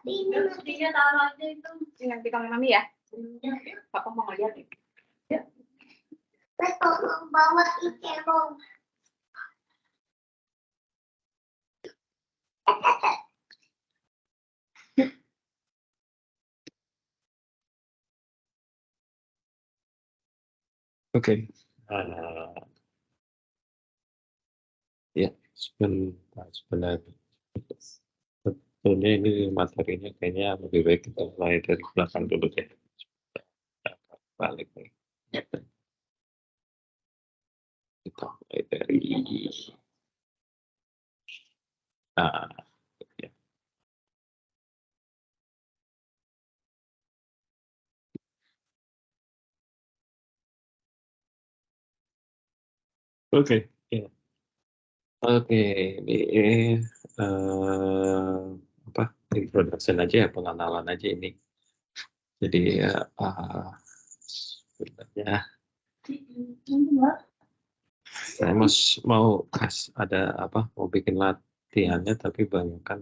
Dia taruh aja itu dengan kita mami ya. Papa mau ngeliat nih. Ya. Tolong bawa ikan. Oke. Ya, sebenarnya sebetulnya ini materinya kayaknya lebih baik kita mulai dari belakang dulu deh. Balik nih. Kita mulai dari ya. Oke, ya. Oke, ini apa introduction aja ya, pengenalan aja ini. Jadi sebenarnya saya mau ada apa mau bikin latihannya tapi banyak kan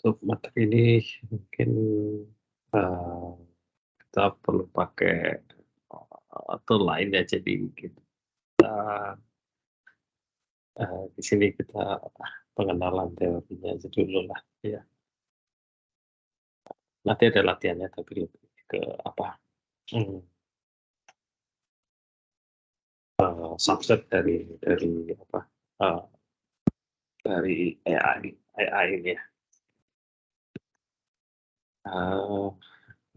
untuk materi ini mungkin kita perlu pakai atau lain ya, jadi kita di sini kita pengenalan teorinya aja dulu lah ya. Nanti ada latihannya tapi lebih ke apa subset dari apa dari AI ini ya.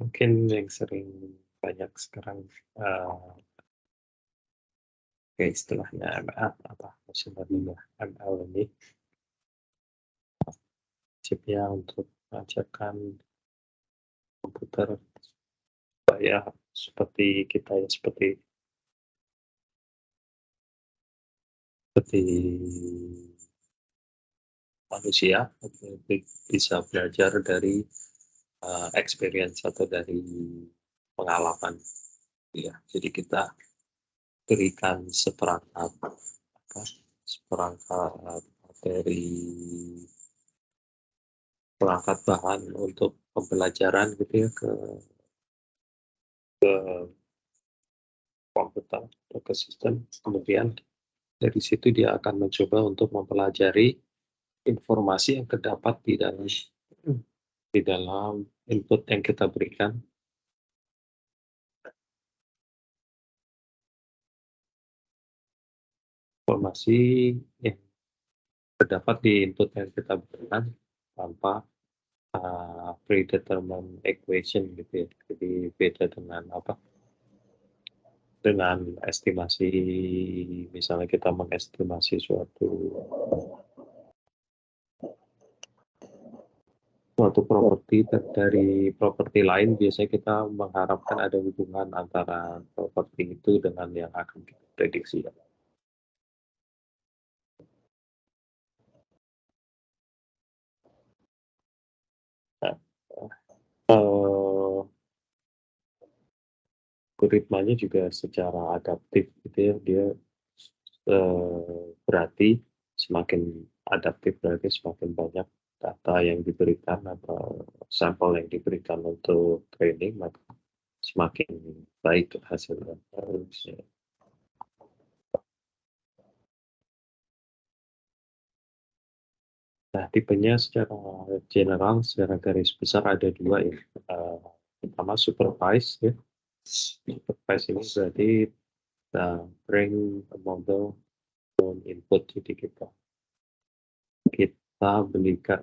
Mungkin yang sering banyak sekarang kayak istilahnya ML apa machine learning ya, ML ini chipnya untuk mengajarkan komputer supaya seperti kita ya, seperti manusia bisa belajar dari experience atau dari pengalaman ya. Jadi kita berikan seperangkat materi, perangkat bahan untuk pembelajaran gitu ya ke komputer atau ke sistem, kemudian dari situ dia akan mencoba untuk mempelajari informasi yang terdapat di dalam input yang kita berikan. Informasi yang terdapat di input yang kita berikan tanpa predetermined equation gitu ya. Jadi beda dengan apa? Dengan estimasi, misalnya kita mengestimasi suatu properti dari properti lain, biasanya kita mengharapkan ada hubungan antara properti itu dengan yang akan kita prediksi. Algoritmanya juga secara adaptif gitu ya, dia berarti semakin adaptif berarti semakin banyak data yang diberikan atau sampel yang diberikan untuk training, maka semakin baik hasilnya. Nah, tipenya secara general, secara garis besar ada dua ya. Pertama supervised ya. Supervised ini berarti kita bring a model on input, jadi kita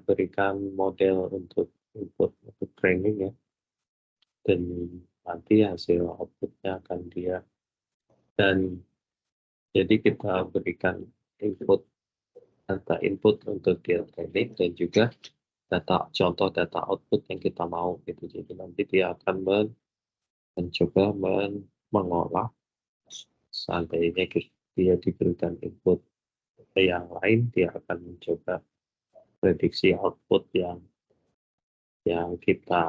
berikan model untuk input untuk training ya, dan nanti hasil outputnya akan dia, dan jadi kita berikan data input untuk dia training dan juga contoh data output yang kita mau gitu. Jadi nanti dia akan mencoba mengolah, seandainya dia diberikan input yang lain, dia akan mencoba prediksi output yang kita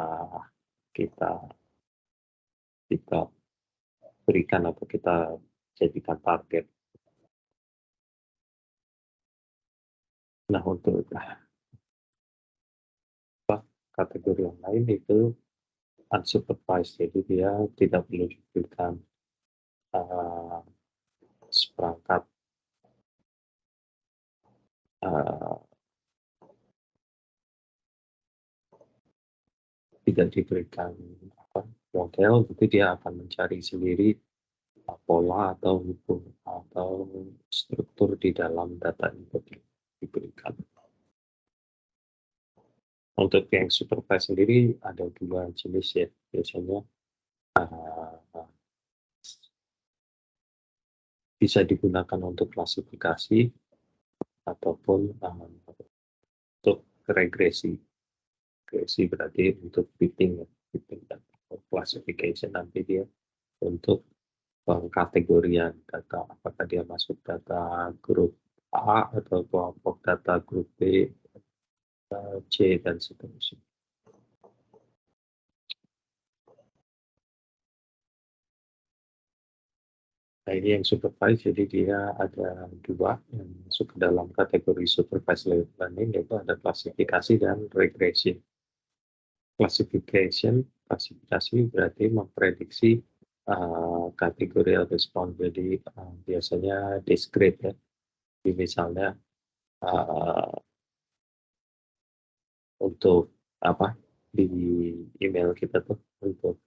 berikan atau kita jadikan target. Nah, untuk kategori yang lain itu unsupervised, jadi dia tidak perlu diberikan seperangkat tidak diberikan model, itu dia akan mencari sendiri pola atau hukum atau struktur di dalam data input yang diberikan. Untuk yang supervised sendiri ada dua jenis ya, biasanya bisa digunakan untuk klasifikasi ataupun untuk regresi. Regresi berarti untuk fitting, dan classification nanti dia untuk pengkategorian data, apakah dia masuk data grup A atau kelompok data grup B, C, dan seterusnya. Nah, ini yang supervised, jadi dia ada dua yang masuk ke dalam kategori supervised learning, yaitu ada klasifikasi dan regression. Klasifikasi berarti memprediksi kategorial response, jadi biasanya discrete ya. Jadi misalnya untuk apa di email kita tuh untuk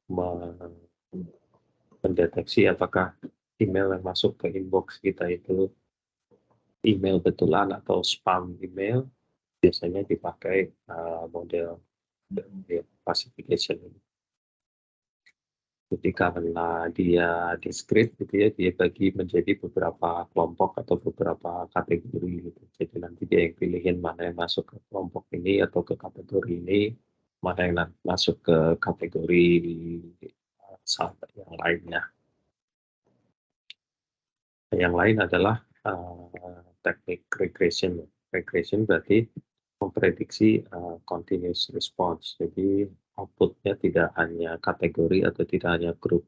mendeteksi apakah email yang masuk ke inbox kita itu email betulan atau spam email, biasanya dipakai model classification ini. Jadi karena dia discrete gitu ya, dia bagi menjadi beberapa kelompok atau beberapa kategori gitu. Jadi nanti dia yang pilihin mana yang masuk ke kelompok ini atau ke kategori ini, mana yang masuk ke kategori yang lainnya. Yang lain adalah teknik regression. Regression berarti memprediksi continuous response. Jadi outputnya tidak hanya kategori atau tidak hanya grup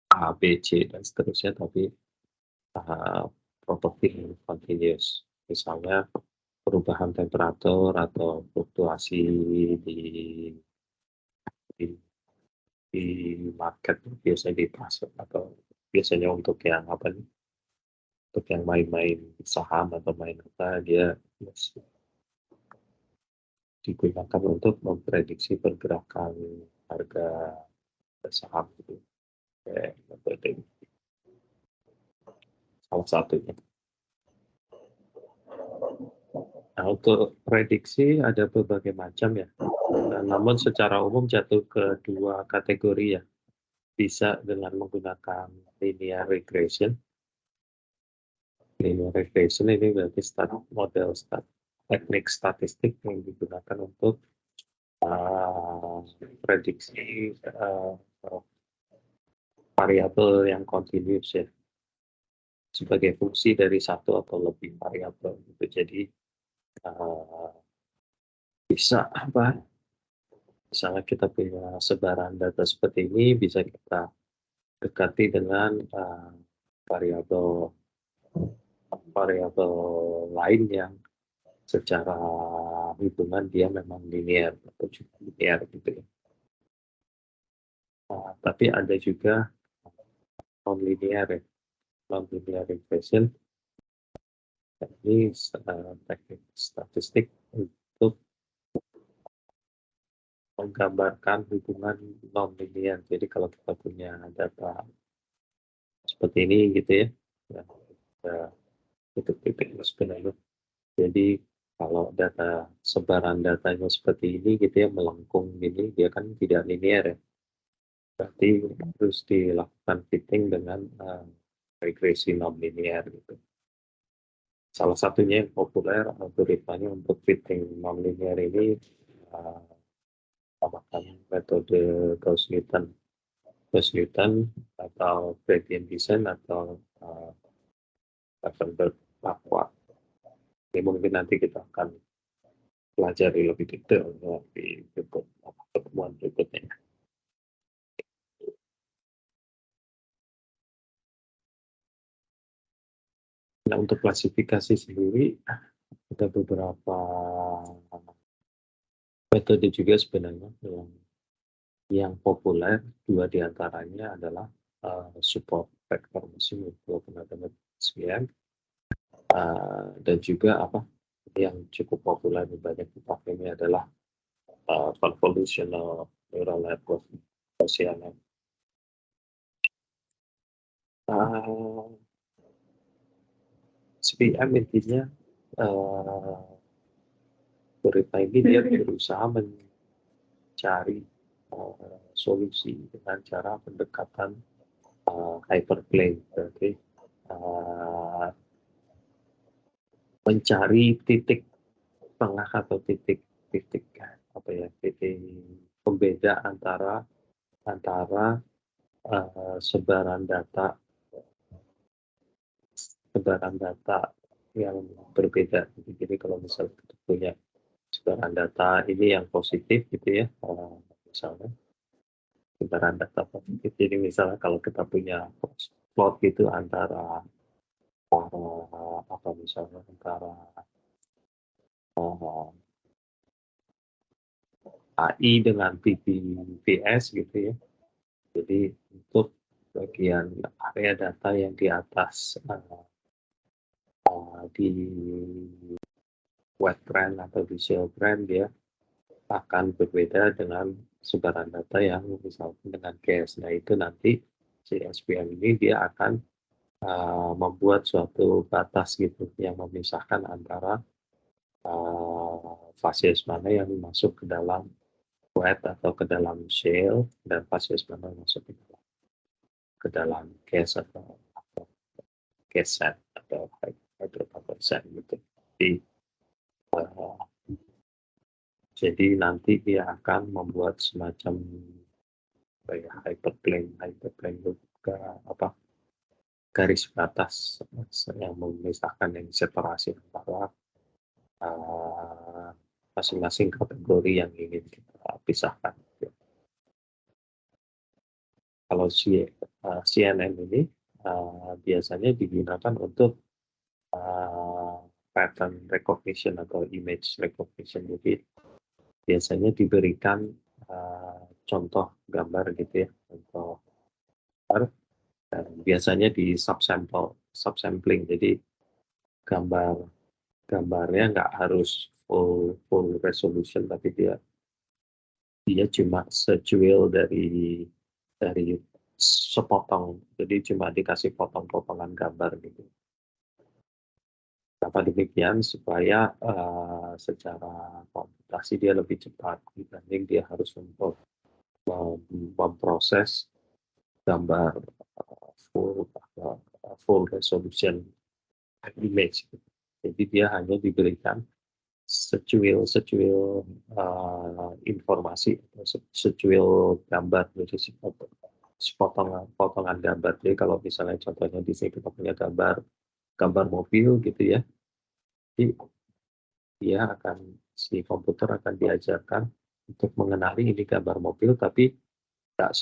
A, B, C, dan seterusnya, tapi properti continuous. Misalnya perubahan temperatur atau fluktuasi di market, biasanya di pasar, atau biasanya untuk yang apa nih? Untuk yang main-main saham atau main apa, dia digunakan untuk memprediksi pergerakan harga saham gitu. Salah satunya. Nah, untuk prediksi ada berbagai macam ya. Namun secara umum jatuh ke dua kategori ya. Bisa dengan menggunakan linear regression. Linear regression ini berarti teknik statistik yang digunakan untuk prediksi variabel yang continuous ya, sebagai fungsi dari satu atau lebih variabel gitu. Jadi bisa apa? Misalnya kita punya sebaran data seperti ini, bisa kita dekati dengan variabel lain yang secara hitungan dia memang linear atau cukup linear gitu ya. Tapi ada juga non-linear ya, non-linear regression. Ini teknik statistik untuk menggambarkan hubungan non-linear. Jadi kalau kita punya data seperti ini gitu ya, titik-titik sebenarnya. Jadi kalau data sebaran datanya seperti ini gitu ya, melengkung gini, dia kan tidak linear ya. Berarti harus dilakukan fitting dengan regresi non-linear gitu. Salah satunya yang populer algoritmanya untuk fitting non-linear ini menggunakan metode Gauss-Newton atau gradient descent atau Levenberg-Lacroix. Ini mungkin nanti kita akan pelajari lebih detail di pertemuan berikutnya. Nah, untuk klasifikasi sendiri, ada beberapa metode juga sebenarnya yang populer. Dua diantaranya adalah support vector machine walaupun ada SVM, dan juga yang cukup populer dan banyak dipakai ini adalah convolutional neural network (CNN). SVM intinya berita ini dia berusaha mencari solusi dengan cara pendekatan hyperplane, berarti mencari titik tengah atau titik pembeda antara sebaran data yang berbeda. Jadi kalau misalnya kita punya sebaran data ini yang positif gitu ya, misalnya sebaran data positif. Jadi misalnya kalau kita punya plot gitu antara AI dengan PPVS gitu ya. Jadi untuk bagian area data yang di atas di wet trend atau visual trend, dia akan berbeda dengan sebaran data yang misalnya dengan case. Nah itu nanti si SVM ini dia akan membuat suatu batas gitu yang memisahkan antara fases mana yang masuk ke dalam wet atau ke dalam shale dan fases mana yang masuk ke dalam case atau case set atau hydrocarbon set gitu. Jadi nanti dia akan membuat semacam hyperplane garis batas yang memisahkan, yang separasi antara masing-masing kategori yang ingin kita pisahkan. Kalau CNN ini biasanya digunakan untuk pattern recognition atau image recognition. Jadi biasanya diberikan contoh gambar gitu ya, contoh gambar, dan biasanya di subsampling. Jadi gambarnya nggak harus full resolution, tapi dia cuma secuil dari sepotong, jadi cuma dikasih potong-potongan gambar gitu. Kenapa demikian? Supaya secara komputasi dia lebih cepat dibanding dia harus untuk memproses gambar full resolution image. Jadi dia hanya diberikan secuil informasi, secuil gambar, jadi potongan gambar. Jadi kalau misalnya contohnya di sini kita punya gambar mobil gitu ya, jadi si komputer akan diajarkan untuk mengenali ini gambar mobil, tapi nggak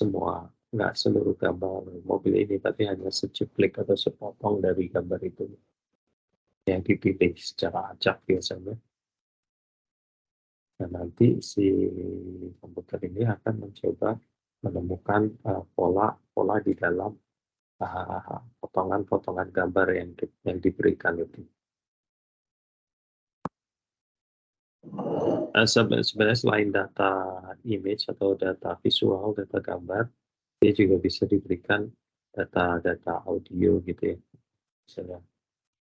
seluruh gambar mobil ini, tapi hanya secuplik atau sepotong dari gambar itu yang dipilih secara acak biasanya. Dan nanti si komputer ini akan mencoba menemukan pola di dalam potongan-potongan gambar yang diberikan itu. Sebenarnya selain data image atau data visual, data gambar, dia juga bisa diberikan data audio gitu ya, misalnya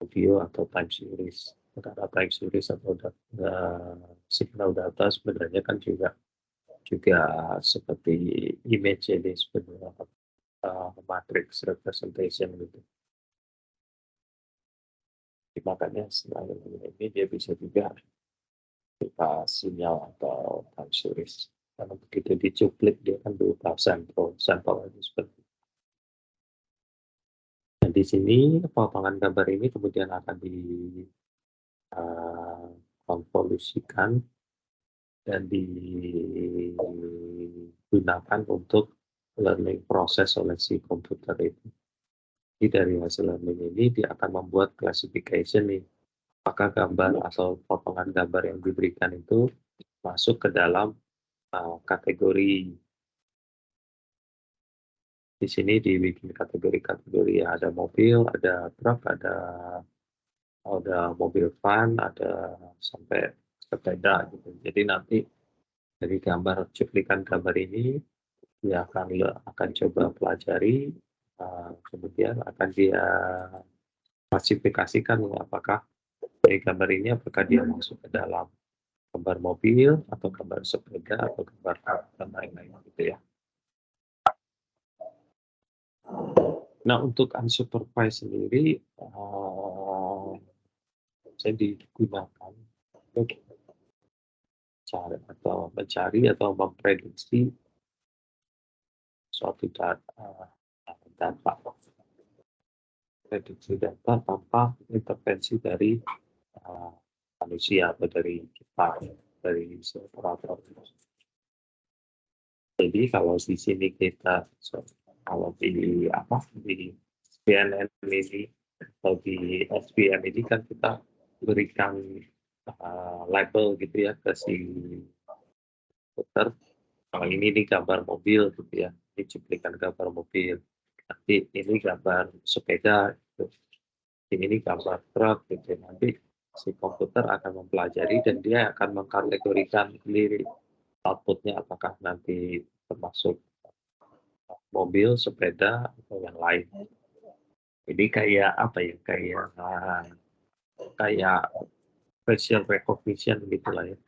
audio atau time series. Data time series atau signal data sebenarnya kan juga seperti image ini sebenarnya, matrix representation gitu. Makanya selain ini dia bisa juga berupa sinyal atau time series. Karena begitu dicuplik dia kan berupa sampel ini seperti itu. Dan di sini potongan gambar ini kemudian akan dikonvolusikan dan digunakan untuk learning proses oleh si komputer itu. Jadi dari hasil learning ini dia akan membuat classification nih, apakah gambar atau potongan gambar yang diberikan itu masuk ke dalam kategori. Di sini dibikin kategori-kategori, ada mobil, ada truk, ada mobil van, ada sampai sepeda gitu. Jadi nanti dari cuplikan gambar ini dia akan coba pelajari, kemudian akan dia klasifikasikan apakah dari gambar ini apakah dia masuk ke dalam gambar mobil atau gambar sepeda atau gambar truk dan lain-lain gitu ya. Nah, untuk unsupervised sendiri saya digunakan untuk mencari atau memprediksi suatu data, prediksi data tanpa intervensi dari manusia atau dari kita, dari operator. Jadi kalau di sini kita, kalau di CNN ini atau di SPM ini kan kita berikan label gitu ya ke si komputer. Kalau ini gambar mobil gitu ya, ini cuplikan gambar mobil. Nanti ini gambar sepeda, gitu. Ini gambar truk gitu. Nanti si komputer akan mempelajari dan dia akan mengkategorikan sendiri outputnya apakah nanti termasuk mobil, sepeda atau yang lain. Jadi kayak apa ya? Kayak facial recognition gitulah ya.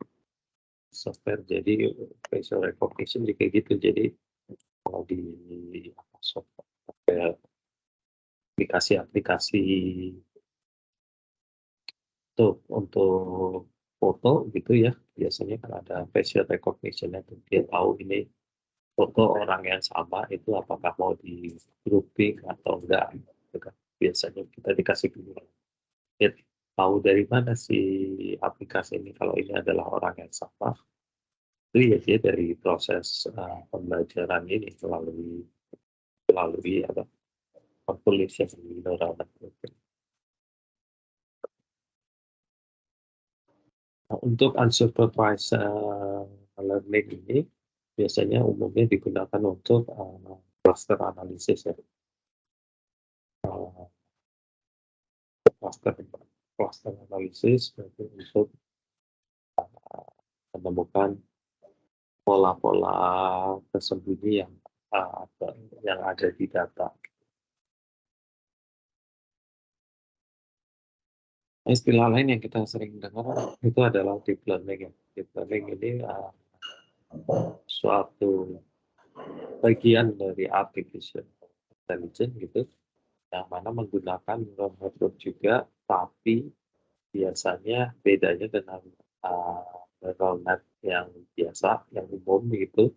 Software jadi facial recognition kayak gitu. Jadi kalau di software aplikasi untuk foto gitu ya, biasanya kan ada facial recognition itu dia tahu ini foto orang yang sama itu apakah mau di grouping atau enggak gitu kan. Biasanya kita dikasih pilihan, ya, tahu dari mana si aplikasi ini kalau ini adalah orang yang sama, itu ya dia dari proses pembelajaran ini melalui apa, convolution neural network. Nah, untuk unsupervised learning ini biasanya umumnya digunakan untuk cluster analisis ya. Cluster analisis untuk menemukan pola-pola tersembunyi yang ada di data. Istilah lain yang kita sering dengar itu adalah deep learning. Deep learning ini suatu bagian dari artificial intelligence gitu, yang mana menggunakan neural network juga, tapi biasanya bedanya dengan neural net yang biasa, yang umum gitu,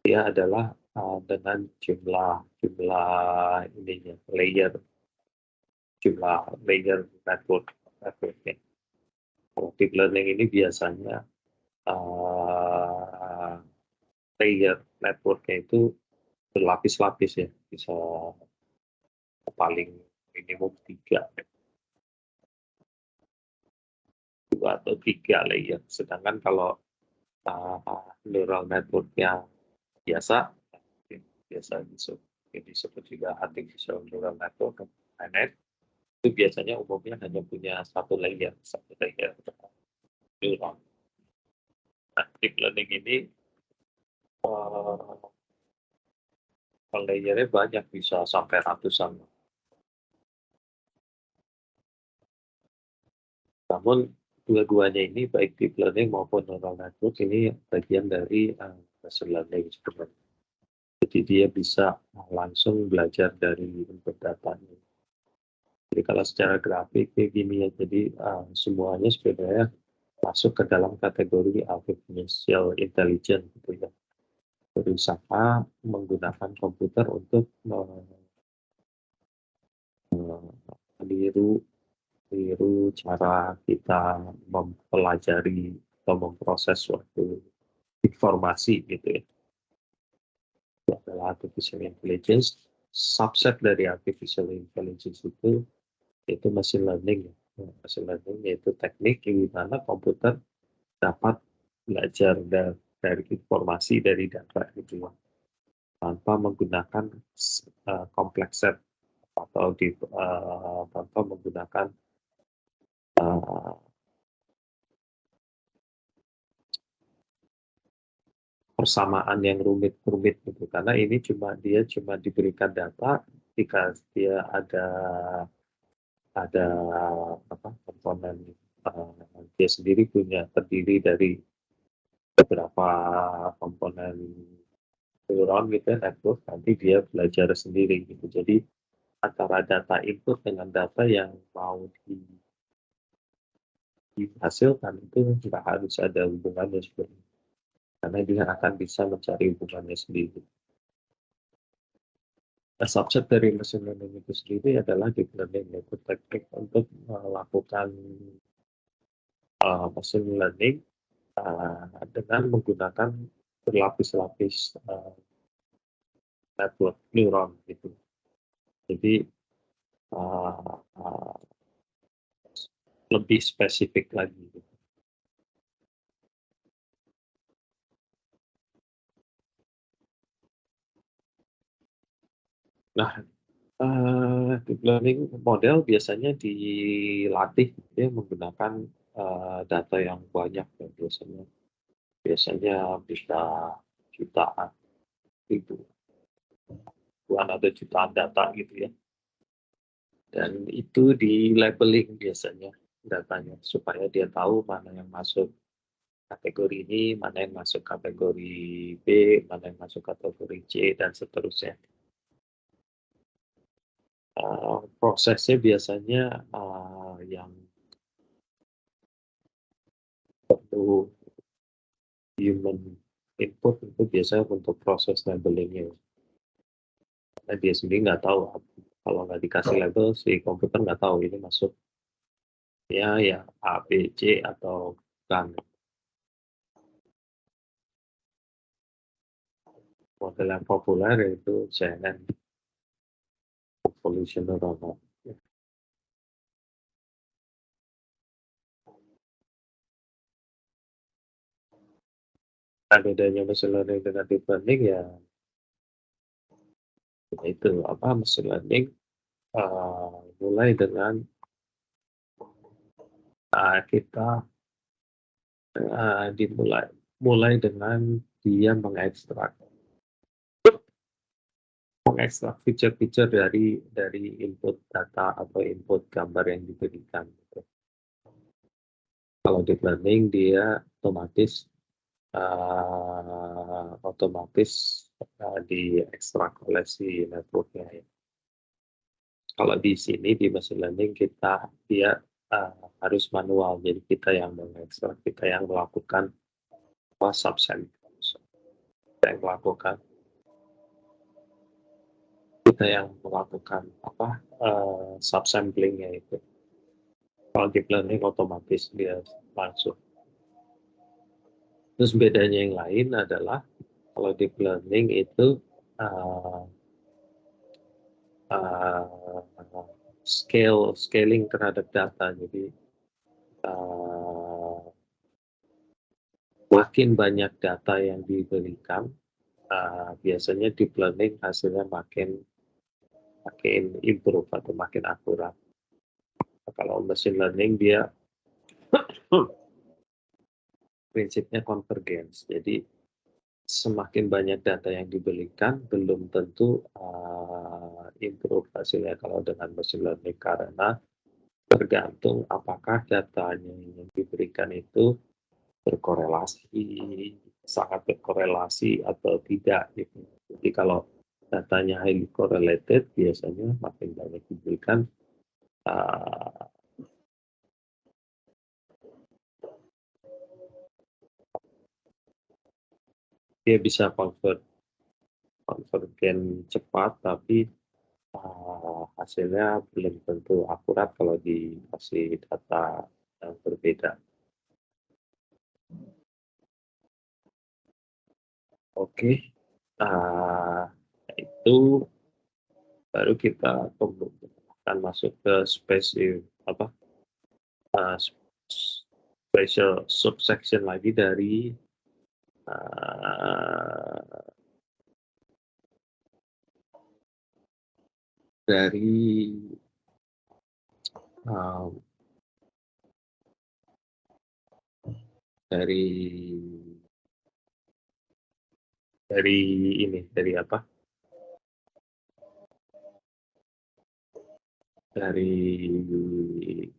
dia adalah dengan jumlah networknya. Kalau deep learning ini biasanya layer networknya itu berlapis-lapis ya, bisa paling minimum 2 atau 3 layer. Sedangkan kalau neural network yang biasa disebut juga artificial neural network, itu biasanya umumnya hanya punya satu layer neural. Nah, deep learning ini layernya banyak, bisa sampai ratusan. Namun dua-duanya ini baik deep learning maupun neural network ini bagian dari machine learning sebenarnya. Jadi dia bisa langsung belajar dari input datanya. Jadi kalau secara grafik kayak gini ya, jadi semuanya sebenarnya masuk ke dalam kategori artificial intelligence gitu ya. Berusaha menggunakan komputer untuk meniru cara kita mempelajari atau memproses suatu informasi gitu ya. Itu adalah artificial intelligence. Subset dari artificial intelligence itu machine learning. machine learning, yaitu teknik di mana komputer dapat belajar dari informasi dari data itu tanpa menggunakan kompleks set atau tanpa menggunakan persamaan yang rumit-rumit gitu, karena ini dia cuma diberikan data jika dia ada komponen dia sendiri terdiri dari beberapa komponen neuron gitu, network, nanti dia belajar sendiri gitu. Jadi antara data input dengan data yang mau dihasilkan itu nggak harus ada hubungannya sebenarnya, karena dia akan bisa mencari hubungannya sendiri. Subset dari machine learning itu sendiri adalah deep learning, yaitu teknik untuk melakukan machine learning dengan menggunakan berlapis-lapis network neuron gitu. Jadi lebih spesifik lagi gitu. Nah, deep learning model biasanya dilatih ya, menggunakan data yang banyak ya, biasanya bisa jutaan, ribuan atau jutaan data gitu ya. Dan itu di labeling biasanya datanya supaya dia tahu mana yang masuk kategori ini, mana yang masuk kategori B, mana yang masuk kategori C, dan seterusnya. Prosesnya biasanya yang perlu human input itu biasanya untuk proses labelingnya. Karena dia sendiri nggak tahu, kalau nggak dikasih label, si komputer nggak tahu ini masuk ya A, B, C, atau bukan. Model yang populer yaitu CNN, Convolution Neural Net. Bedanya machine learning dengan deep learning ya itu machine learning mulai dengan kita mulai dengan dia mengekstrak feature-feature dari input data atau input gambar yang diberikan. Kalau deep learning dia otomatis diekstrak oleh si networknya ya. Kalau di sini di machine learning dia harus manual, jadi kita yang mengekstrak, kita yang melakukan subsampling, subsamplingnya itu. Kalau deep learning otomatis dia langsung. Terus bedanya yang lain adalah kalau deep learning itu scaling terhadap data. Jadi makin banyak data yang diberikan, biasanya deep learning hasilnya makin improve atau makin akurat. Kalau machine learning dia prinsipnya convergence. Jadi semakin banyak data yang diberikan belum tentu improve hasilnya kalau dengan machine learning, karena tergantung apakah datanya yang diberikan itu sangat berkorelasi atau tidak gitu. Jadi kalau datanya highly correlated, biasanya makin banyak diberikan dia bisa convergen cepat, tapi hasilnya belum tentu akurat kalau dikasih data yang berbeda. Oke, itu baru kita akan masuk ke special subsection lagi dari dari apa? Dari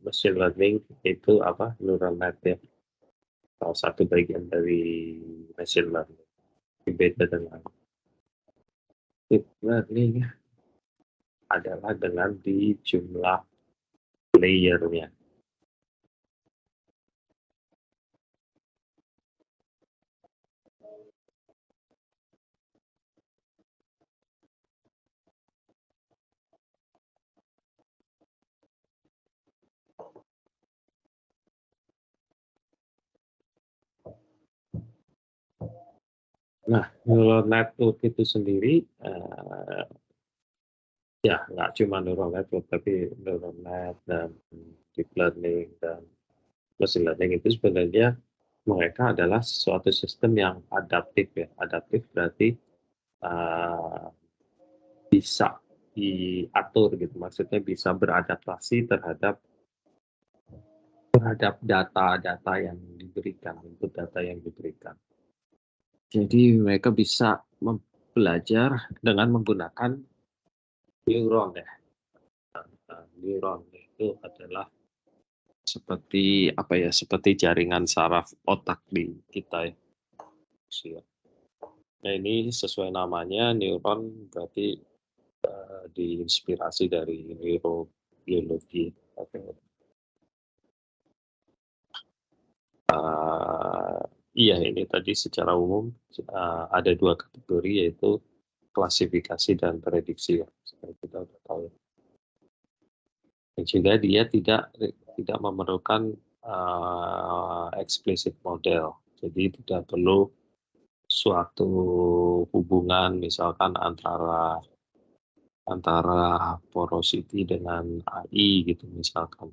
machine learning itu apa? Neural net ya. Salah satu bagian dari machine learning. Beda dengan deep learning adalah dengan di jumlah layer-nya. Nah, neural network itu sendiri ya nggak cuma neural network, tapi neural net dan deep learning dan machine learning itu sebenarnya mereka adalah suatu sistem yang adaptif ya. Adaptif berarti bisa diatur gitu, maksudnya bisa beradaptasi terhadap data-data yang diberikan, input data yang diberikan. Jadi mereka bisa belajar dengan menggunakan neuron ya. Neuron itu adalah seperti apa ya? Seperti jaringan saraf otak di kita ya. Nah ini sesuai namanya neuron berarti diinspirasi dari neurobiologi. Iya, ini tadi secara umum ada dua kategori, yaitu klasifikasi dan prediksi ya, seperti kita sudah tahu. Dan juga dia tidak memerlukan explicit model, jadi tidak perlu suatu hubungan misalkan antara porosity dengan AI gitu misalkan.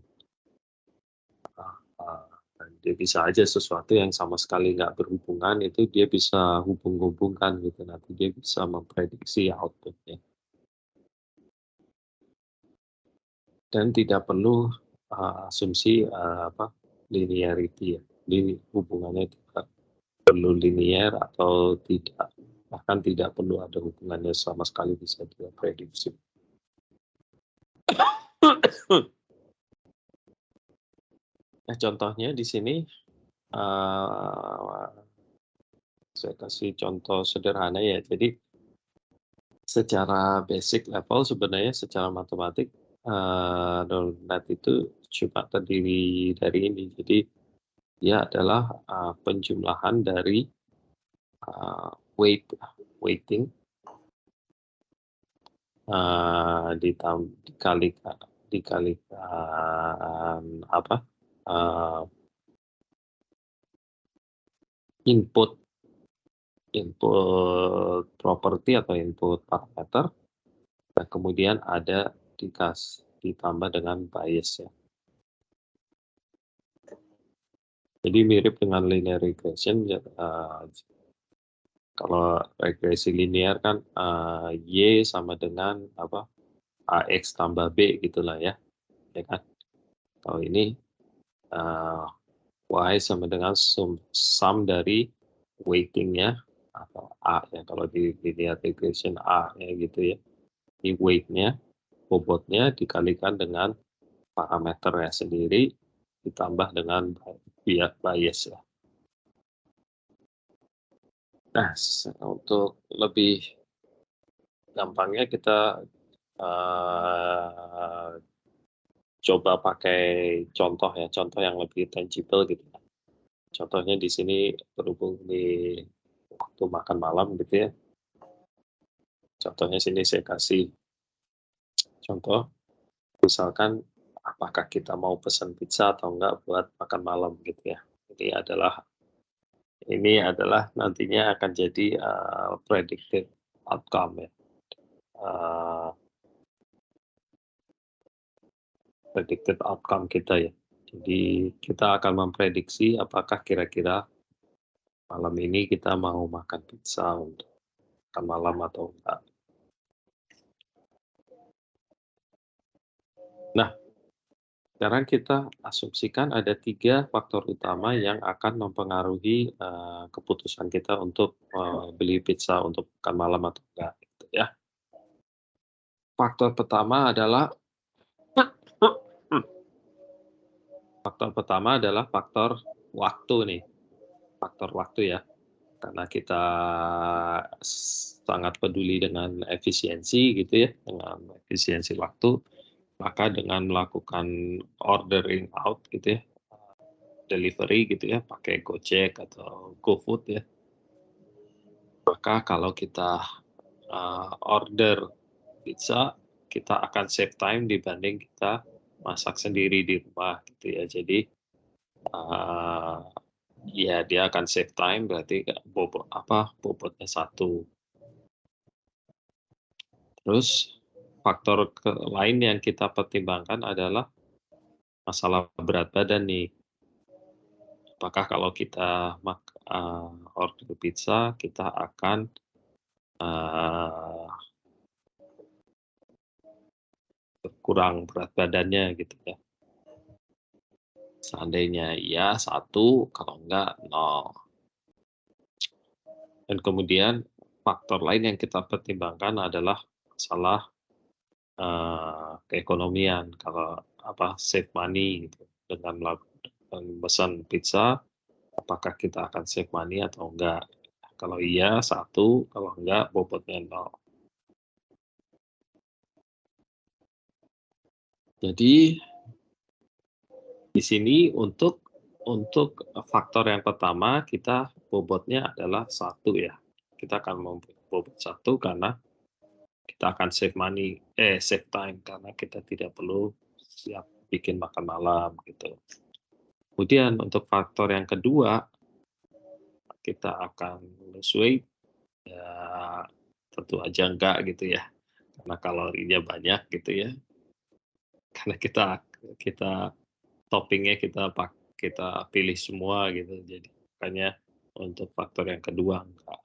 Dia bisa aja sesuatu yang sama sekali nggak berhubungan itu dia bisa hubung-hubungkan gitu, nanti dia bisa memprediksi outputnya. Dan tidak perlu asumsi linearity ya, jadi hubungannya tidak perlu linear atau tidak, bahkan tidak perlu ada hubungannya sama sekali, bisa dia prediksi. Nah, contohnya di sini saya kasih contoh sederhana ya. Jadi secara basic level sebenarnya secara matematik neural net itu cuma terdiri dari ini. Jadi dia adalah penjumlahan dari weighting dikalikan input property atau input parameter, dan kemudian ada ditambah dengan bias ya. Jadi mirip dengan linear regression ya. Kalau regresi linear kan Y sama dengan AX tambah B gitulah ya kan. Kalau ini Y sama dengan sum dari weightingnya atau A ya, kalau di linear regression A ya gitu ya. Ini weight-nya, bobotnya dikalikan dengan parameternya sendiri ditambah dengan bias ya. Nah, untuk lebih gampangnya kita coba pakai contoh ya, contoh yang lebih tangible gitu. Contohnya di sini berhubung di waktu makan malam gitu ya. Contohnya sini saya kasih contoh, misalkan apakah kita mau pesan pizza atau enggak buat makan malam gitu ya. Ini adalah nantinya akan jadi predicted outcome ya. Predicted outcome kita ya. Jadi kita akan memprediksi apakah kira-kira malam ini kita mau makan pizza untuk makan malam atau enggak. Nah, sekarang kita asumsikan ada 3 faktor utama yang akan mempengaruhi, keputusan kita untuk, beli pizza untuk makan malam atau enggak, gitu ya. Faktor pertama adalah faktor waktu nih, faktor waktu ya. Karena kita sangat peduli dengan efisiensi gitu ya, dengan efisiensi waktu, maka dengan melakukan ordering out gitu ya, delivery gitu ya, pakai Gojek atau GoFood ya, maka kalau kita, order pizza, kita akan save time dibanding kita masak sendiri di rumah gitu ya. Jadi, ya dia akan save time berarti bobotnya 1. Terus faktor lain yang kita pertimbangkan adalah masalah berat badan nih. Apakah kalau kita order pizza kita akan, berkurang berat badannya gitu ya. Seandainya iya 1, kalau enggak 0. Dan kemudian faktor lain yang kita pertimbangkan adalah masalah, keekonomian, kalau save money gitu. Dengan memesan pizza, apakah kita akan save money atau enggak. Kalau iya 1, kalau enggak bobotnya 0. Jadi di sini untuk faktor yang pertama kita bobotnya adalah 1 ya. Kita akan bobot 1 karena kita akan save time karena kita tidak perlu siap bikin makan malam gitu. Kemudian untuk faktor yang kedua, kita akan lose weight, ya tentu aja enggak gitu ya, karena kalorinya banyak gitu ya. Karena kita toppingnya kita pilih semua gitu, jadi makanya untuk faktor yang kedua enggak.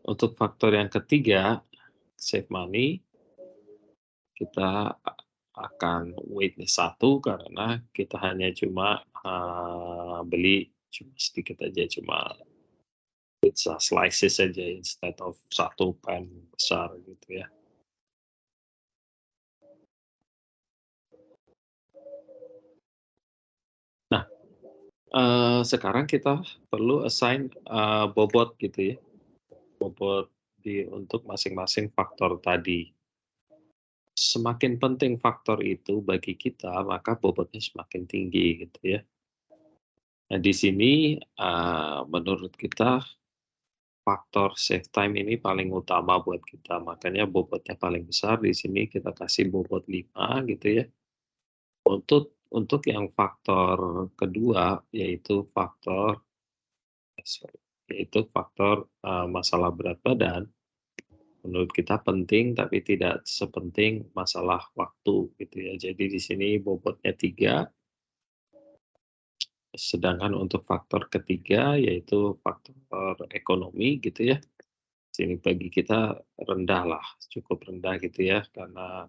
Untuk faktor yang ketiga, save money, kita akan weight-nya 1 karena kita hanya cuma, beli cuma sedikit aja, cuma pizza slices aja instead of 1 pan besar gitu ya. Nah, sekarang kita perlu assign, bobot gitu ya, bobot untuk masing-masing faktor tadi. Semakin penting faktor itu bagi kita, maka bobotnya semakin tinggi gitu ya. Nah di sini, menurut kita faktor save time ini paling utama buat kita, makanya bobotnya paling besar di sini kita kasih bobot 5 gitu ya. Untuk yang faktor kedua yaitu faktor, masalah berat badan, menurut kita penting tapi tidak sepenting masalah waktu gitu ya. Jadi di sini bobotnya 3, sedangkan untuk faktor ketiga yaitu faktor ekonomi gitu ya. Sini bagi kita rendah lah, cukup rendah gitu ya, karena,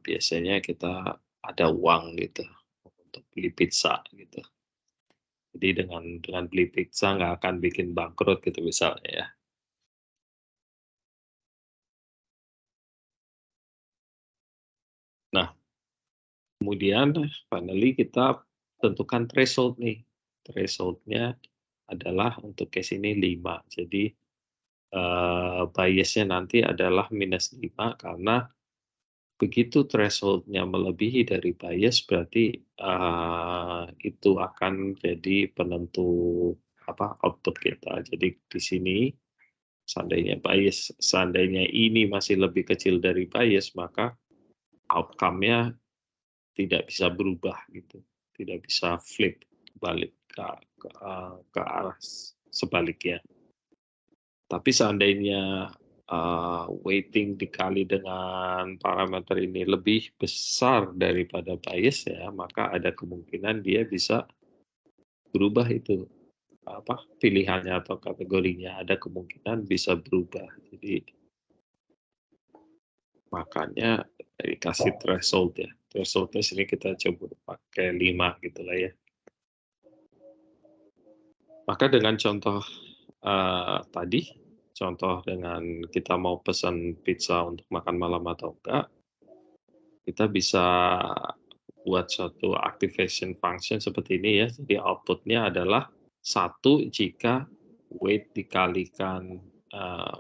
biasanya kita ada uang gitu untuk beli pizza gitu. Jadi dengan beli pizza nggak akan bikin bangkrut gitu misalnya ya. Nah, kemudian finally kita tentukan threshold nih. Threshold-nya adalah untuk case ini 5. Jadi, bias-nya nanti adalah -5 karena begitu threshold-nya melebihi dari bias berarti, itu akan jadi penentu output kita. Jadi di sini seandainya ini masih lebih kecil dari bias, maka outcome-nya tidak bisa berubah gitu, tidak bisa flip balik ke arah sebaliknya. Tapi seandainya weighting dikali dengan parameter ini lebih besar daripada bias ya, maka ada kemungkinan dia bisa berubah itu pilihannya atau kategorinya, ada kemungkinan bisa berubah. Jadi makanya dikasih threshold ya. Thresholdnya sini kita coba pakai 5 gitu lah ya. Maka dengan contoh tadi, contoh dengan kita mau pesan pizza untuk makan malam atau enggak, kita bisa buat suatu activation function seperti ini ya. Jadi outputnya adalah 1 jika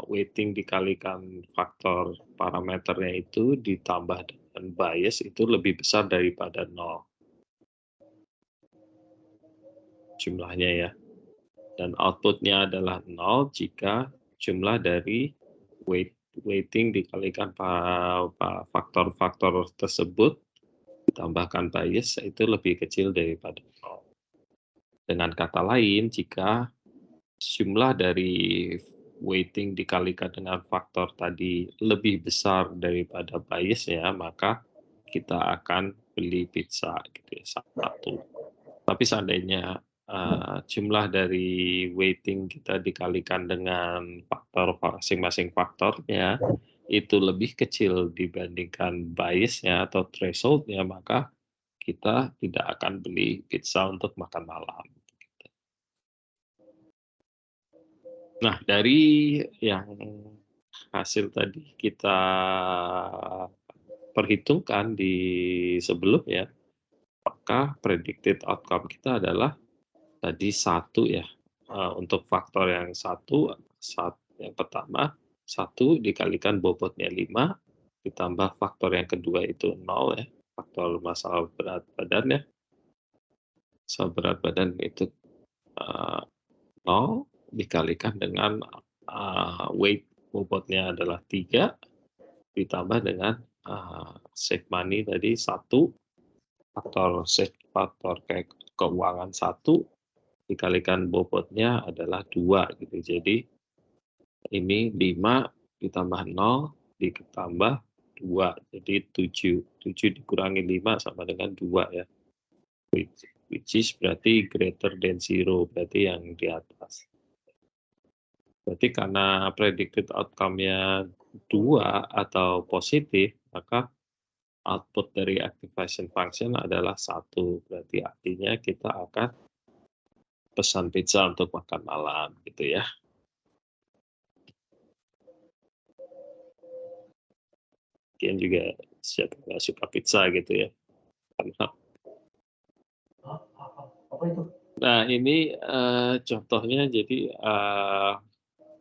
weighting dikalikan faktor parameternya itu ditambah dengan bias itu lebih besar daripada 0 jumlahnya ya. Dan outputnya adalah 0 jika jumlah dari weighting dikalikan faktor-faktor tersebut ditambahkan bias itu lebih kecil daripada 0. Dengan kata lain, jika jumlah dari weighting dikalikan dengan faktor tadi lebih besar daripada bias ya, maka kita akan beli pizza gitu ya, 1. Tapi seandainya jumlah dari weighting kita dikalikan dengan faktor masing-masing faktornya itu lebih kecil dibandingkan biasnya atau thresholdnya, maka kita tidak akan beli pizza untuk makan malam. Nah, dari yang hasil tadi kita perhitungkan di sebelumnya, maka predicted outcome kita adalah tadi 1 ya, untuk faktor yang 1, yang pertama 1 dikalikan bobotnya 5, ditambah faktor yang kedua itu 0 ya, faktor masalah berat badan ya. Masalah berat badan itu 0 dikalikan dengan weight bobotnya adalah 3, ditambah dengan save money tadi 1, faktor keuangan 1, dikalikan bobotnya adalah 2 gitu. Jadi ini 5 ditambah 0 ditambah 2, jadi 7. 7 dikurangi 5 sama dengan 2 ya. Which is berarti greater than 0, berarti yang di atas. Berarti karena predicted outcome-nya 2 atau positif, maka output dari activation function adalah 1. Berarti artinya kita akan pesan pizza untuk makan malam gitu ya. Mungkin juga siapa nggak suka pizza gitu ya. Apa itu? Nah ini contohnya jadi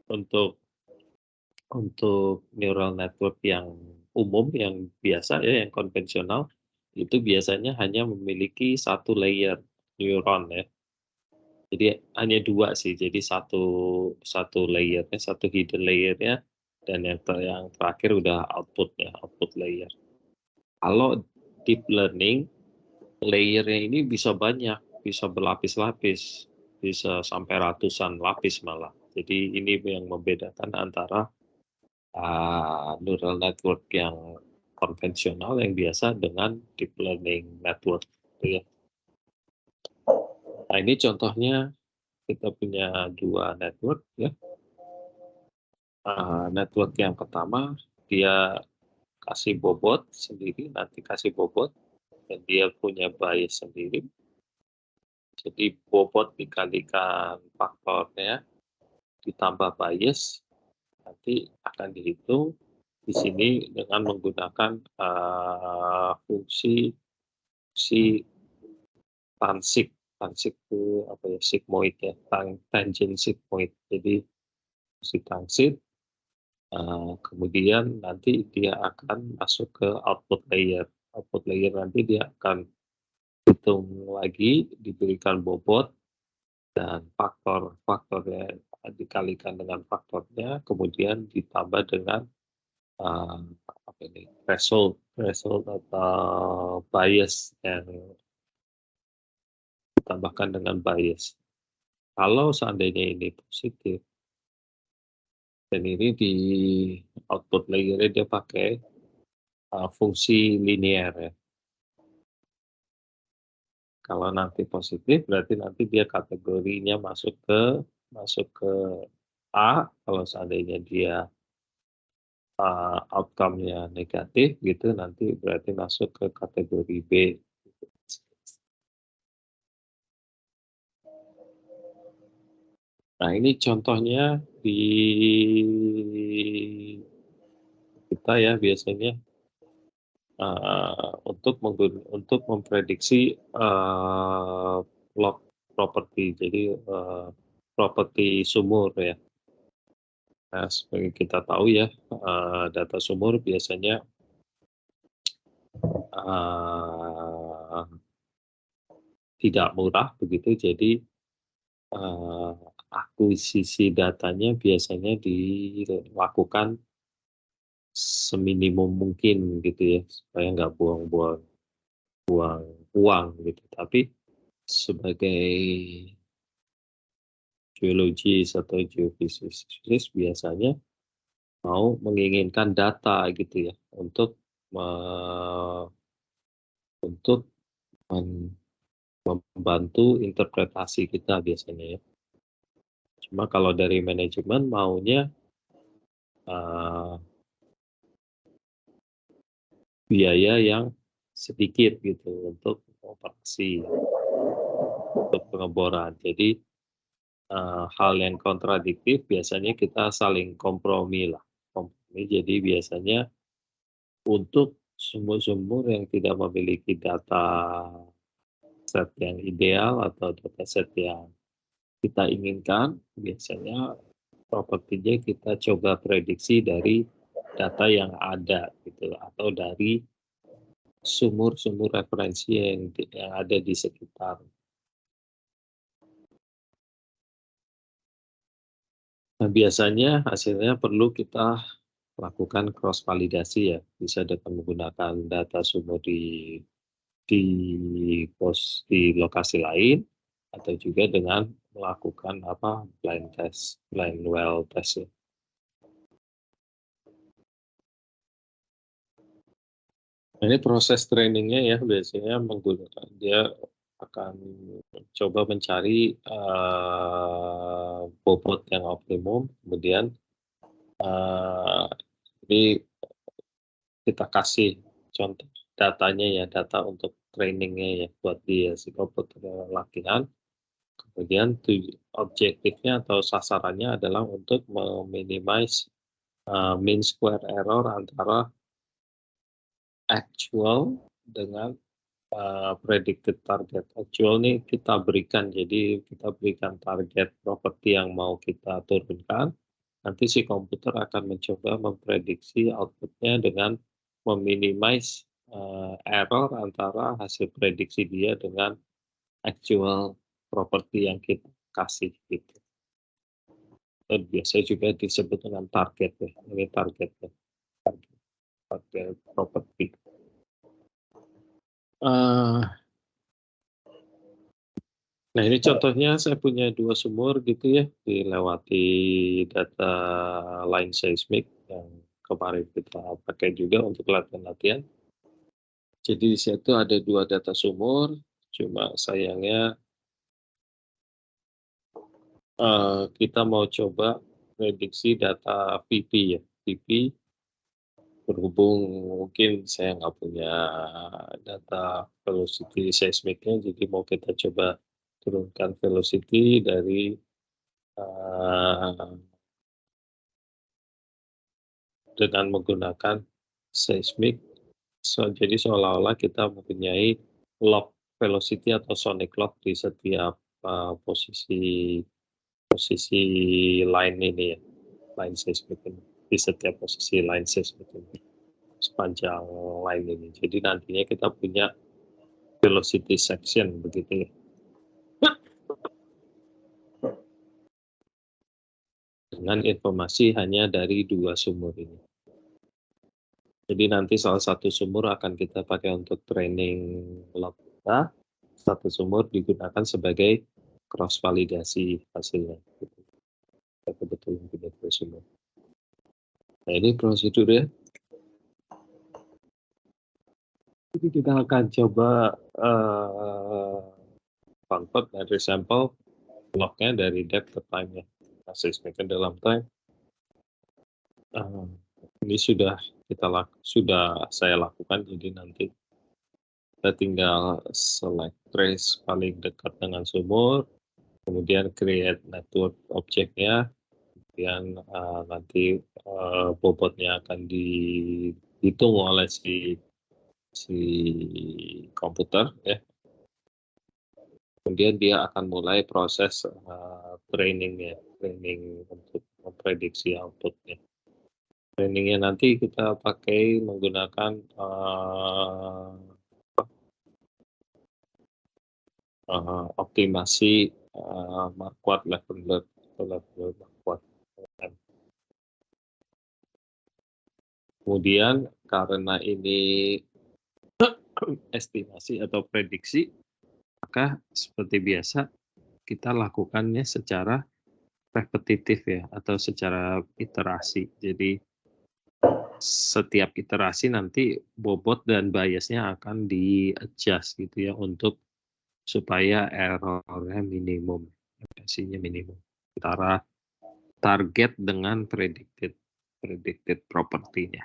untuk neural network yang umum, yang biasa ya, yang konvensional, itu biasanya hanya memiliki 1 layer neuron ya. Jadi hanya 2 sih, jadi satu layernya, 1 hidden layernya, dan yang terakhir udah output layer. Kalau deep learning, layernya ini bisa banyak, bisa berlapis-lapis, bisa sampai ratusan lapis malah. Jadi ini yang membedakan antara neural network yang konvensional yang biasa dengan deep learning network gitu ya. Nah ini contohnya kita punya 2 network ya. Network yang pertama dia kasih bobot sendiri, nanti kasih bobot, dan dia punya bias sendiri. Jadi bobot dikalikan faktornya ditambah bias, nanti akan dihitung di sini dengan menggunakan fungsi tansik. Tansik itu apa ya, sigmoid ya, tangent sigmoid. Jadi fungsi tansik, kemudian nanti dia akan masuk ke output layer. Output layer nanti dia akan hitung lagi, diberikan bobot dan faktornya dikalikan dengan faktornya, kemudian ditambah dengan threshold atau bias yang ditambahkan dengan bias. Kalau seandainya ini positif, Dan ini di output layer dia pakai fungsi linear ya. Kalau nanti positif berarti nanti dia kategorinya masuk ke A. Kalau seandainya dia outcome-nya negatif gitu, nanti berarti masuk ke kategori B. Nah, ini contohnya di kita ya biasanya untuk memprediksi log properti, jadi properti sumur ya. Nah, sebagai kita tahu ya, data sumur biasanya tidak murah begitu, jadi akuisisi datanya biasanya dilakukan seminimum mungkin gitu ya, supaya nggak buang-buang uang gitu. Tapi sebagai geologis atau geofisikalis biasanya mau menginginkan data gitu ya untuk membantu interpretasi kita biasanya ya. Cuma kalau dari manajemen maunya biaya yang sedikit gitu untuk operasi, untuk pengeboran. Jadi hal yang kontradiktif biasanya kita saling kompromi lah. Kompromi, jadi biasanya untuk sumur-sumur yang tidak memiliki data set yang ideal atau data set yang kita inginkan, biasanya propertinya kita coba prediksi dari data yang ada gitu, atau dari sumur-sumur referensi yang ada di sekitar. Nah, biasanya hasilnya perlu kita lakukan cross validasi ya, bisa dengan menggunakan data sumur di lokasi lain, atau juga dengan melakukan blind test, blind well test ya. Nah, ini proses trainingnya ya, biasanya menggunakan dia akan coba mencari bobot yang optimum, kemudian ini kita kasih contoh datanya ya, data untuk trainingnya ya, buat dia si komputer latihan. Kemudian objektifnya atau sasarannya adalah untuk meminimize mean square error antara actual dengan predicted target. Actual ini kita berikan, jadi kita berikan target properti yang mau kita turunkan. Nanti si komputer akan mencoba memprediksi outputnya dengan meminimize error antara hasil prediksi dia dengan actual properti yang kita kasih gitu. Dan biasanya juga disebut dengan target ya, ini targetnya, target properti. Nah, ini contohnya saya punya 2 sumur gitu ya, dilewati data line seismic yang kemarin kita pakai juga untuk latihan-latihan. Jadi di situ ada 2 data sumur, cuma sayangnya kita mau coba prediksi data VP ya, VP berhubung mungkin saya nggak punya data velocity seismicnya, jadi mau kita coba turunkan velocity dari dengan menggunakan seismic. Jadi seolah-olah kita mempunyai log velocity atau sonic log di setiap posisi line ini ya, line seismic ini, di setiap posisi line seismic ini, sepanjang line ini. Jadi nantinya kita punya velocity section begitu ya. Dengan informasi hanya dari 2 sumur ini. Jadi nanti salah satu sumur akan kita pakai untuk training log kita, satu sumur digunakan sebagai cross validasi hasilnya. Betul-betul punya 2 sumur. Nah, ini prosedurnya. Jadi kita akan coba convert dari sampel lognya dari depth ke time-nya. Seismik dalam time. Ini sudah saya lakukan, jadi nanti kita tinggal select trace paling dekat dengan sumur, kemudian create network objeknya, kemudian nanti bobotnya akan dihitung oleh si komputer ya. Kemudian dia akan mulai proses training untuk memprediksi outputnya. Trainingnya nanti kita pakai menggunakan optimasi Marquardt level Marquardt. Kemudian karena ini estimasi atau prediksi, maka seperti biasa kita lakukannya secara repetitif ya, atau secara iterasi. Jadi setiap iterasi nanti bobot dan biasnya akan di-adjust gitu ya, untuk supaya errornya minimum, efisiensinya minimum antara target dengan predicted propertinya.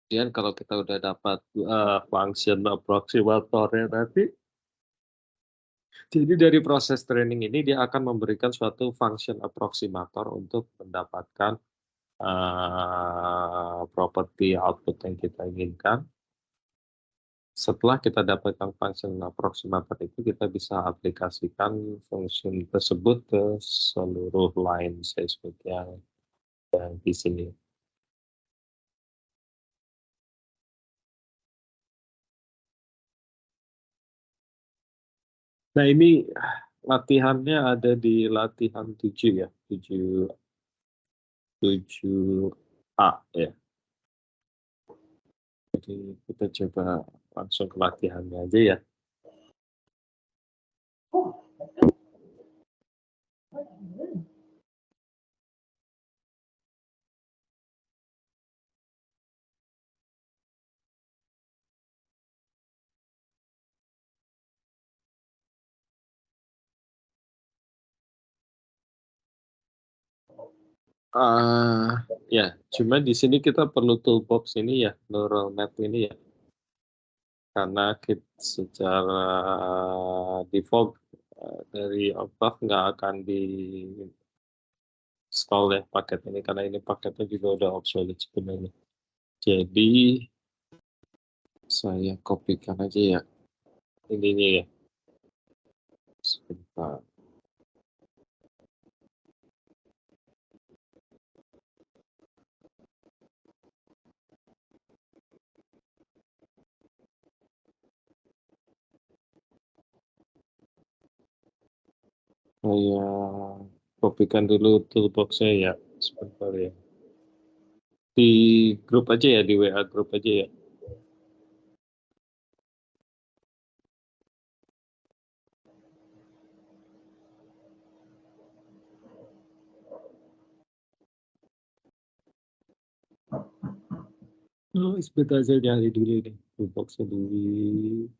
Kemudian kalau kita udah dapat function approximatornya nanti, jadi dari proses training ini dia akan memberikan suatu function approximator untuk mendapatkan properti output yang kita inginkan. Setelah kita dapatkan function approximator itu, kita bisa aplikasikan function tersebut ke seluruh line seismik yang di sini. Nah, ini latihannya ada di latihan 7 ya, 7A ya. Jadi kita coba langsung ke latihannya aja ya. Ya, cuma di sini kita perlu toolbox ini ya, neural net ini ya. Karena kita secara default dari above nggak akan di install ya paket ini, karena ini paketnya juga udah obsolete sebenarnya. Jadi saya kopikan aja ya ininya ya. Sebentar. Saya kopikan dulu toolbox-nya ya, sebentar ya. Di grup aja ya, di WA grup aja ya. Sebentar saya nyari dulu nih, toolbox-nya dulu.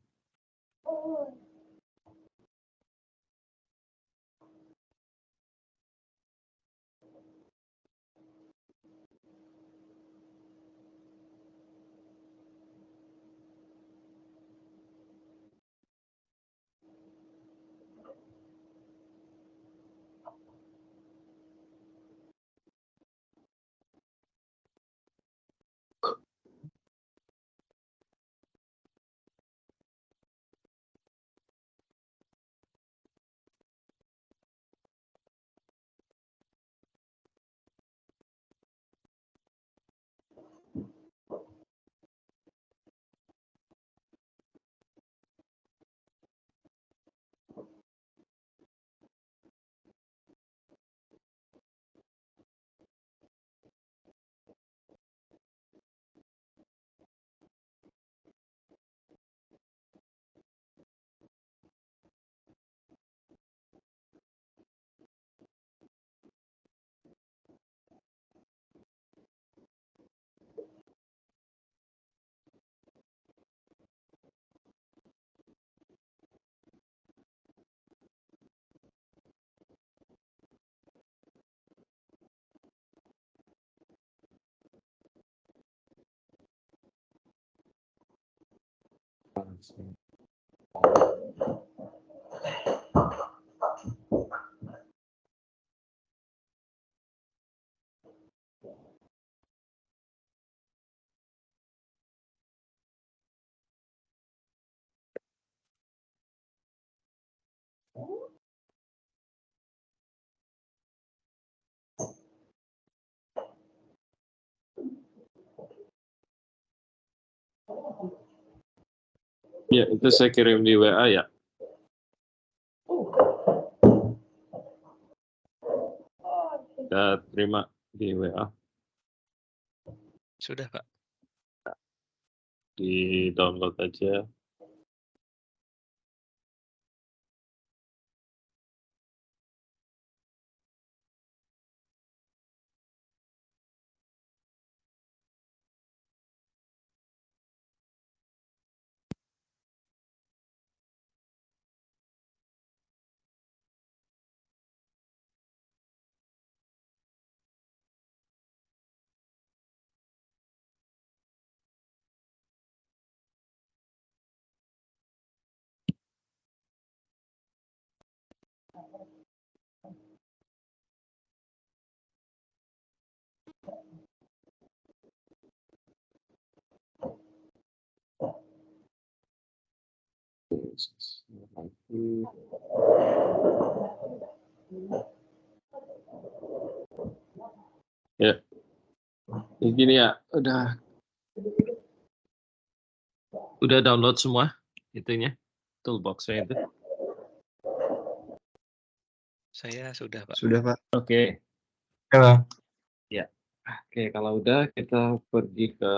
Ya, itu saya kirim di WA ya. Saya terima di WA. Sudah, Pak. Di download aja. Ya, begini ya, udah download semua itunya, toolbox-nya itu. Saya sudah, Pak. Sudah, Pak. Oke. Ya, Ya. Oke, kalau udah kita pergi ke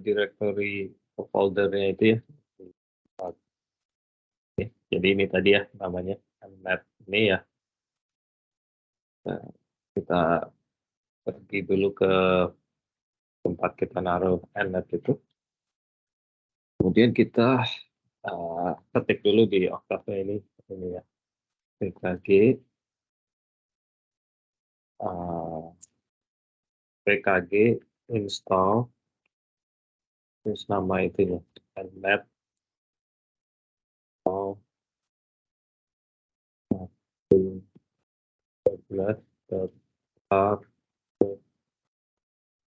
directory ke foldernya itu ya. Oke, jadi ini tadi ya namanya map ini ya. Nah, kita pergi dulu ke tempat kita naruh nnet itu. Kemudian kita ketik dulu di Octave ini ya. PKG PKG install terus nama itu ya nnet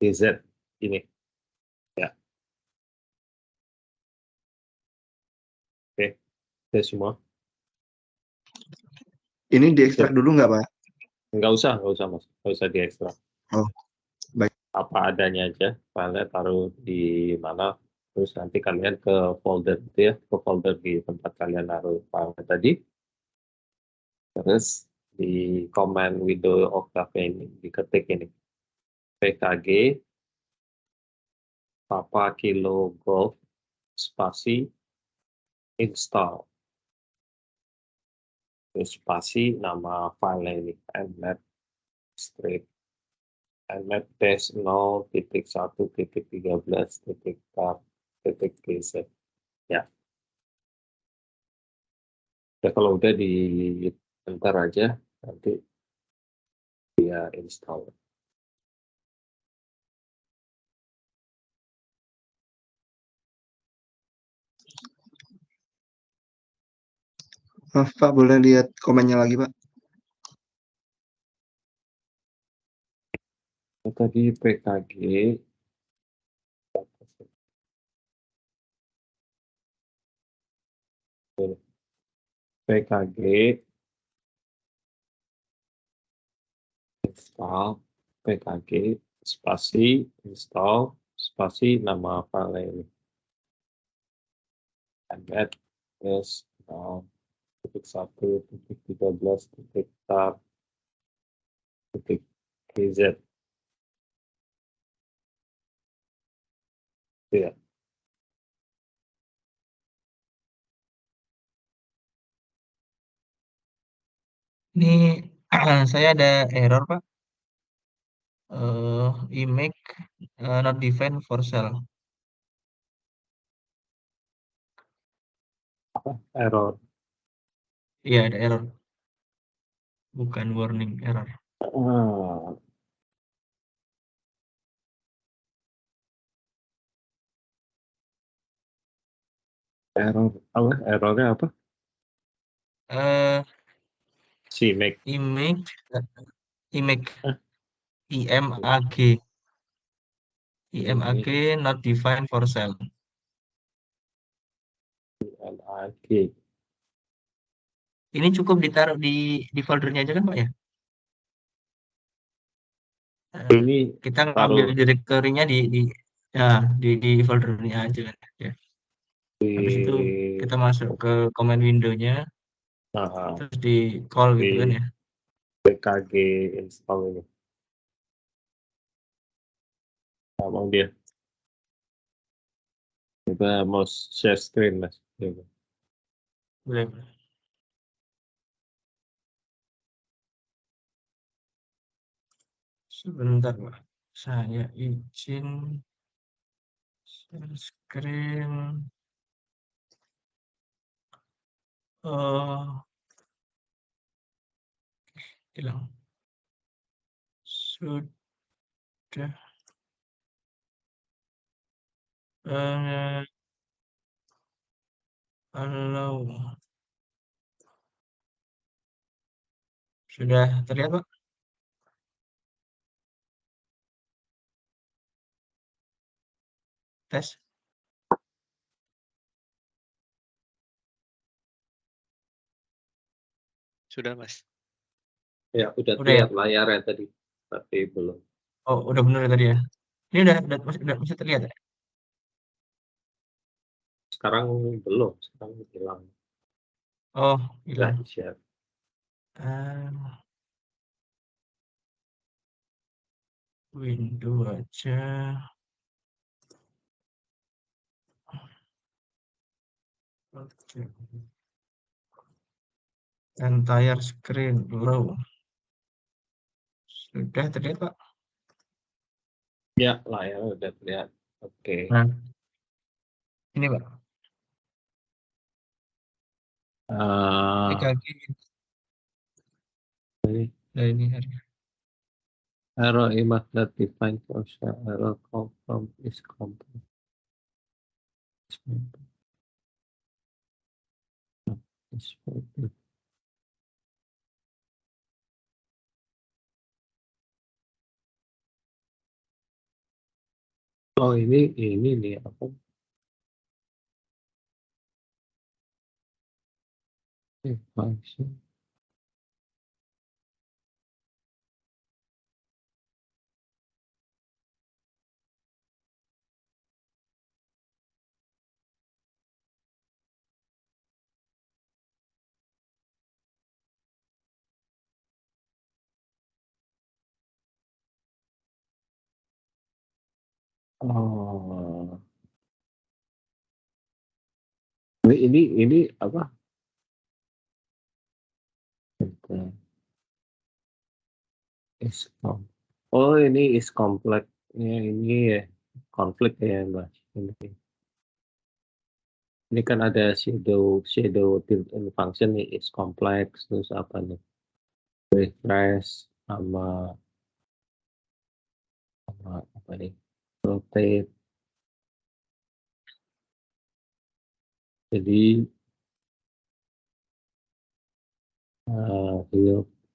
DZ ini ya. Oke, itu semua. ini diekstrak dulu nggak, Pak? Nggak usah mas, nggak usah diekstrak. Oh, baik. Apa adanya aja, filenya taruh di mana, terus nanti kalian ke folder itu ya, ke folder di tempat kalian naruh file tadi. Terus di command window Octave ini diketik ini PKG Papa Kilo Golf spasi install. Terus spasi nama file ini nnet strip nnet dash 0.1.13.tab.gz ya. Ya kalau udah di enter aja nanti dia install. Maaf, Pak, boleh lihat komennya lagi, Pak? Tadi PKG PKG install PKG spasi install spasi nama file ini nnet dash 0.1.13.tab.gz ya. Ini saya ada error, Pak. Image not defined for cell. Error. Iya, ada error. Bukan warning, error. Errornya apa? Eh, CMake. image Hah? IMAG IMAG not defined for cell. LAG. Ini cukup ditaruh di foldernya aja kan Pak ya? Ini Kita ngambil taruh directory-nya di foldernya aja kan ya. Habis itu di kita masuk ke command window-nya nah, terus di call gitu kan di ya. PKG install ini. Mau dia. Kita mau share screen mas. Boleh. Sebentar Pak. Saya izin share screen. Oh, hilang. Sudah. Halo. Sudah terlihat Pak? Tes. Sudah, Mas. Ya udah Udah ya? terlihat layarnya tadi, tapi belum. Oh, udah bener tadi ya. Ini udah masih terlihat ya? Sekarang belum, sekarang hilang. Oh, Nggak hilang. di-share. Window aja. Oke. Entire screen low. Sudah terlihat Pak? Ya, layarnya udah terlihat. Oke. Nah, ini Pak. PKG. Nah, ini hari. Error image not defined for share. Error come from is complex. Oh ini nih apa? Function. Oh, ini apa? Oh ini is complex. Ya, ini ya konflik ya mas. Ini kan ada shadow built-in function nih is complex terus apa nih? Refresh sama apa nih? Rotate. Jadi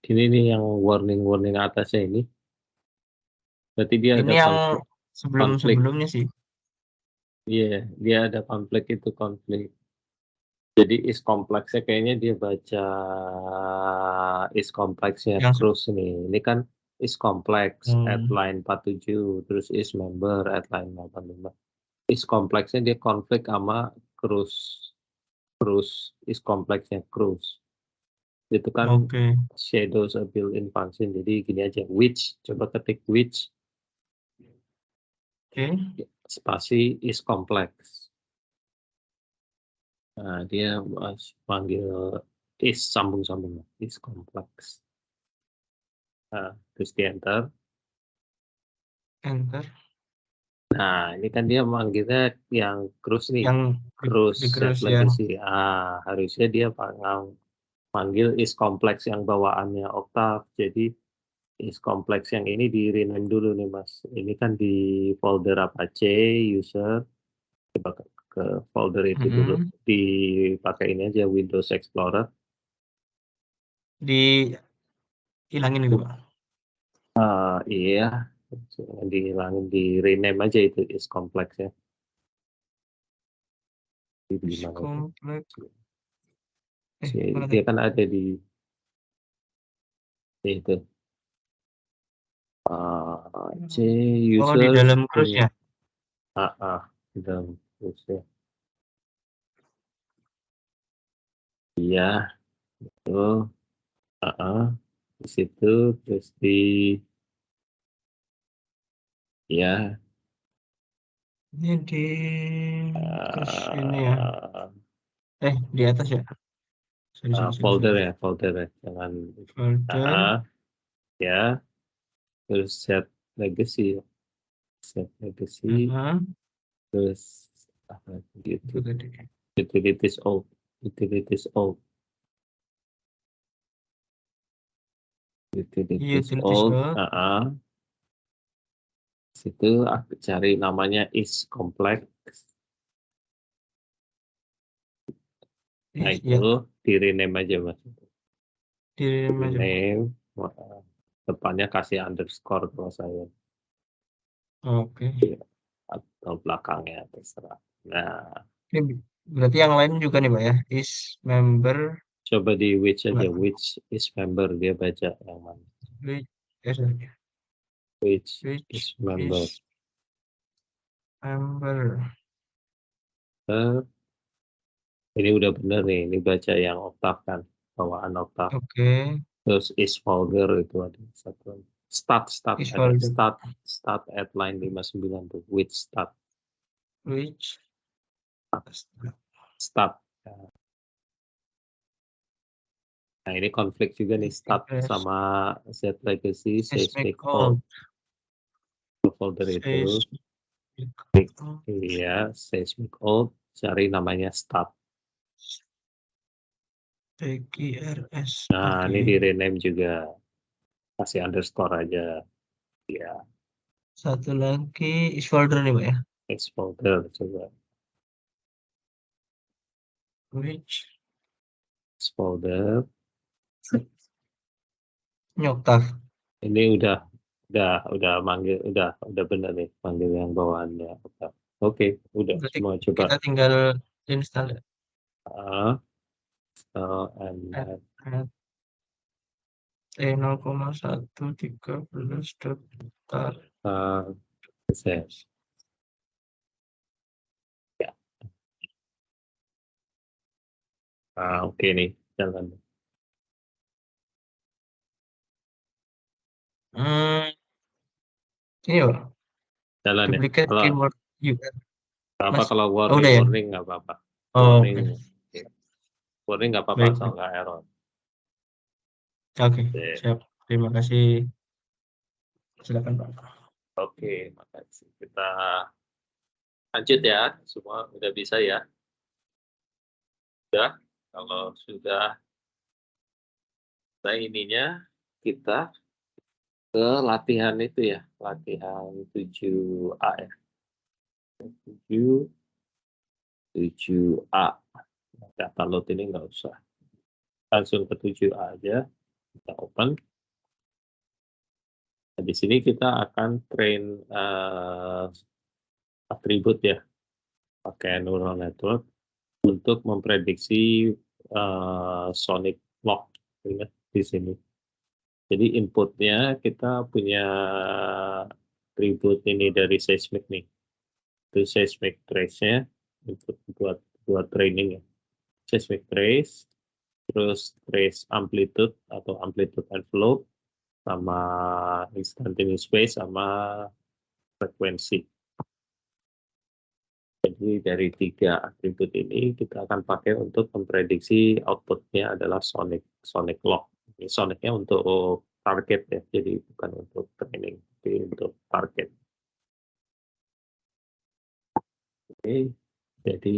ini nih yang warning atasnya ini. Berarti dia Ini ada yang konflik. sebelum-sebelumnya sih. Iya, dia ada konflik. Jadi is kompleksnya kayaknya dia baca is kompleksnya Yang cruise nih. Ini kan is kompleks at hmm, line 47 terus is member at line 85. Is kompleksnya dia konflik sama cruise. Cruise is kompleksnya cruise. Itu kan oke. shadows a built-in function. Jadi gini aja which coba ketik which Oke. spasi is complex. Nah, dia panggil is sambung-sambung is complex. Nah, terus di enter. Enter. Nah, ini kan dia manggilnya yang cruise nih. Yang Cruise di set cruise ya. legacy. Harusnya dia manggil is complex yang bawaannya Octave. Jadi is complex yang ini di rename dulu nih Mas. Ini kan di folder Apache user. Coba ke folder itu dulu. Dipakai ini aja Windows Explorer. Dihilangin gitu, Pak. Iya, jangan dihilangin, di rename aja itu is complex ya. Di Is mana itu? complex. Dia kan ada di itu. C user. di dalam cruise-nya. Di dalam cruise-nya. Iya, betul. Di situ terus ya. Ini di cruise ini ya. Di atas ya. Folder ya, jangan Folder. ya. Terus set legacy, terus Itu tadi. utilities old. Situ aku cari namanya is complex. Nah itu di rename aja Mas. Di rename, depannya kasih underscore kalau saya. Oke. Atau belakangnya terserah. Nah, ini berarti yang lain juga nih Pak ya, is member. Coba di which aja, which is member, dia baca yang mana. Which is member. Ini udah bener nih, ini baca yang oktav kan, bawaan oktav. Oke. Terus is folder itu ada satu. Start at line 59 tuh, which start. Start. Nah ini konflik juga nih, start sama Z legacy, seismic old. Folder itu. Iya, seismic old, cari namanya start. PGRS. Nah, ini di rename juga. Kasih underscore aja. Ya. Satu lagi is folder nih Pak ya. Is folder coba. Which is folder. Ini oktav. Ini udah manggil, udah benar nih panggil yang bawaannya. Oke, udah berarti semua coba. Kita tinggal install. And 0,113 daftar. Ya. Oke nih, jalan. Ini Pak. Jalan ya. Duplicate keyword juga. Kalau udah ya? warning nggak apa-apa. Warning Nggak apa-apa, baik. asal nggak error. Oke, siap. Terima kasih. Silakan Pak. Oke, makasih. Kita lanjut ya. Semua udah bisa ya. Sudah. Kalau sudah ininya, kita ke latihan itu ya. Latihan 7A ya. 7A. Data load ini nggak usah. Langsung ke 7A aja. Kita open. Nah, di sini kita akan train atribut ya. Pakai neural network untuk memprediksi sonic lock di sini. Jadi inputnya kita punya atribut ini dari seismic nih. Itu seismic trace-nya input buat training ya. Seismic trace, terus trace amplitude atau amplitude envelope, sama instantaneous phase, sama frekuensi. Jadi dari 3 atribut ini kita akan pakai untuk memprediksi outputnya adalah sonic lock. Ini sonicnya untuk target ya, jadi bukan untuk training, tapi untuk target. Oke, jadi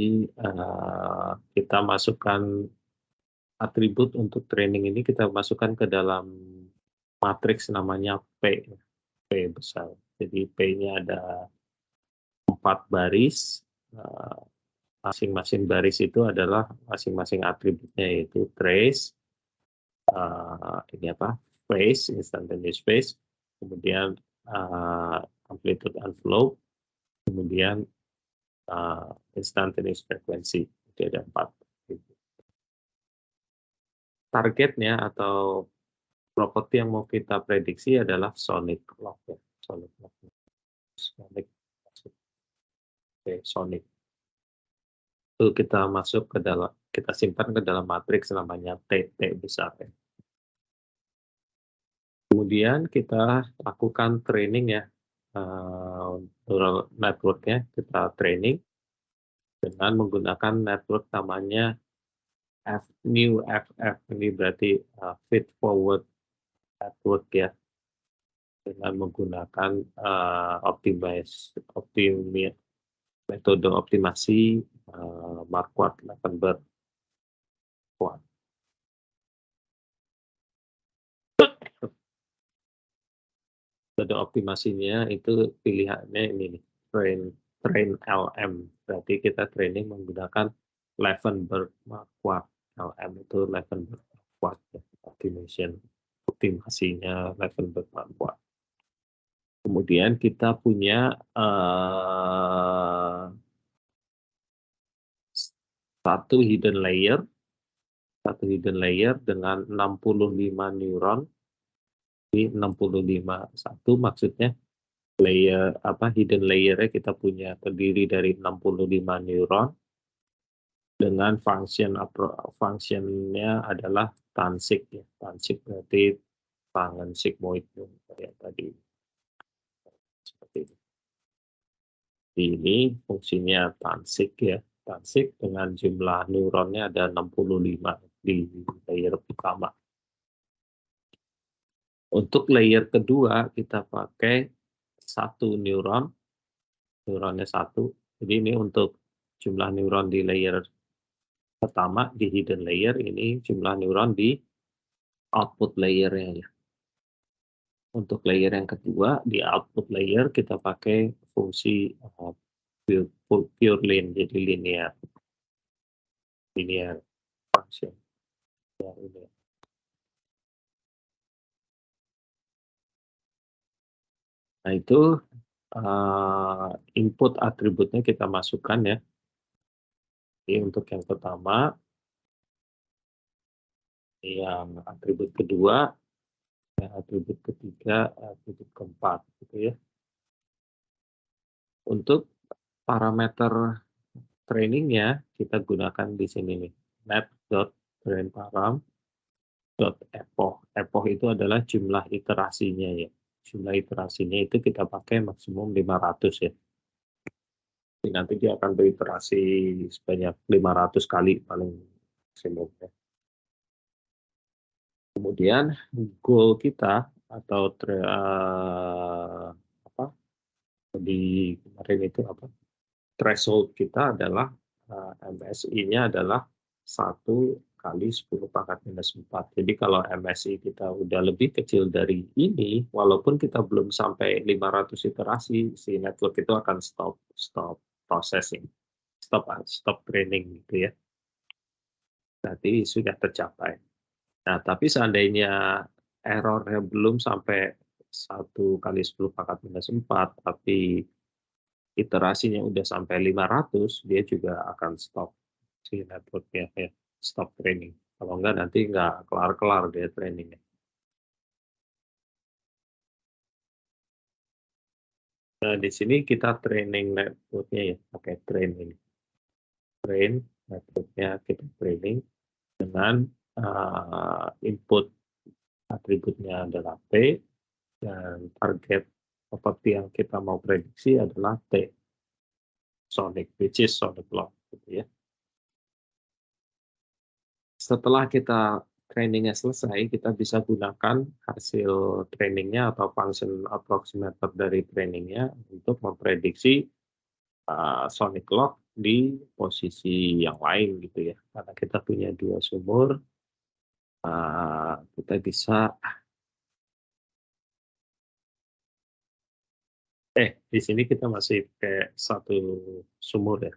kita masukkan atribut untuk training ini, kita masukkan ke dalam matriks namanya P besar. Jadi P-nya ada 4 baris. masing-masing baris itu adalah masing-masing atributnya, yaitu trace, ini apa, phase, instantaneous phase, kemudian amplitude envelope, kemudian instantaneous frequency. Jadi ada 4. Targetnya atau properti yang mau kita prediksi adalah sonic clock ya. Sonic clock. Sonic. Itu kita masuk ke dalam, kita simpan ke dalam matriks namanya TT besar ya. Kemudian kita lakukan training ya, neural network-nya kita training dengan menggunakan network namanya new FF, ini berarti feed forward network ya, dengan menggunakan metode optimasi Marquardt-Levenberg. Metode optimasinya itu pilihannya ini nih, train LM. Berarti kita training menggunakan Levenberg-Marquardt. LM itu Levenberg-Marquardt optimasinya Levenberg-Marquardt. Kemudian kita punya satu hidden layer dengan 65 neuron. Di 65 satu maksudnya layer hidden layer-nya kita punya terdiri dari 65 neuron dengan functionnya adalah tansik ya. Tansik berarti tangan sigmoid kayak tadi. Seperti ini. Ini fungsinya tansik ya. Tansik dengan jumlah neuronnya ada 65 di layer pertama. Untuk layer kedua kita pakai satu neuronnya satu. Jadi ini untuk jumlah neuron di layer pertama di hidden layer, ini jumlah neuron di output layer-nya ya. Untuk layer yang kedua di output layer kita pakai fungsi pure line, jadi linear function. Ya, ini. Nah itu input atributnya kita masukkan ya. Jadi untuk yang pertama, yang atribut kedua, yang atribut ketiga, atribut keempat, gitu ya. Untuk parameter trainingnya kita gunakan di sini nih, net.trainparam.epoch. Epoch itu adalah jumlah iterasinya ya. Jumlah iterasinya itu kita pakai maksimum 500 ya. Jadi nanti dia akan beriterasi sebanyak 500 kali paling maksimum ya. Kemudian goal kita atau di kemarin itu threshold kita adalah MSI-nya adalah 1 kali 10 pangkat minus 4. Jadi kalau MSI kita udah lebih kecil dari ini, walaupun kita belum sampai 500 iterasi, si network itu akan stop processing, stop training gitu ya. Berarti sudah tercapai. Nah, tapi seandainya errornya belum sampai 1 kali 10 pangkat minus 4, tapi iterasinya udah sampai 500, dia juga akan stop si networknya ya, stop training. Kalau enggak nanti enggak kelar-kelar dia trainingnya. Nah, di sini kita training networknya ya, pakai train ini. Train networknya kita training dengan input atributnya adalah T, dan target properti yang kita mau prediksi adalah T, sonic, which is sonic clock, gitu ya. Setelah kita trainingnya selesai, kita bisa gunakan hasil trainingnya atau function approximator dari trainingnya untuk memprediksi sonic clock di posisi yang lain gitu ya. Karena kita punya 2 sumur, kita bisa di sini kita masih pakai 1 sumur ya.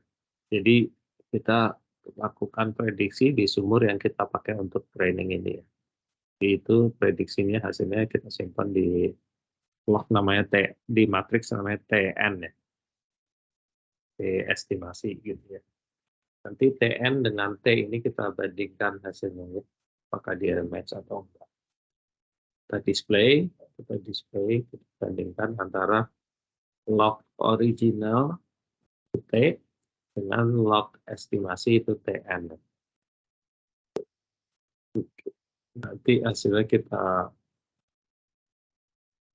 Jadi kita lakukan prediksi di sumur yang kita pakai untuk training ini ya. Itu prediksinya hasilnya kita simpan di log namanya di matriks namanya TN ya. T estimasi gitu ya. Nanti TN dengan T ini kita bandingkan hasilnya ya. Apakah dia match atau enggak. Kita display, kita bandingkan antara log original T dengan log estimasi itu TN. Nanti hasilnya kita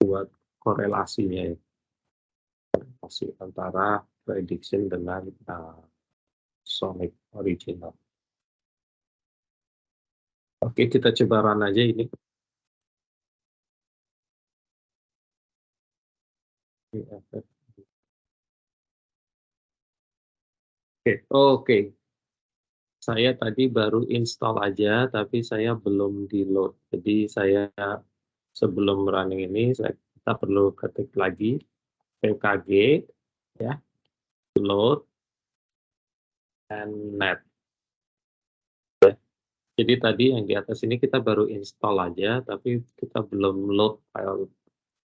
buat korelasinya ya. Korelasi antara prediction dengan Sonic original. Oke, kita coba run aja ini. Oke. Saya tadi baru install aja, tapi saya belum di load. Jadi saya sebelum running ini, kita perlu ketik lagi pkg, ya, load and net. Ya. Jadi tadi yang di atas ini kita baru install aja, tapi kita belum load file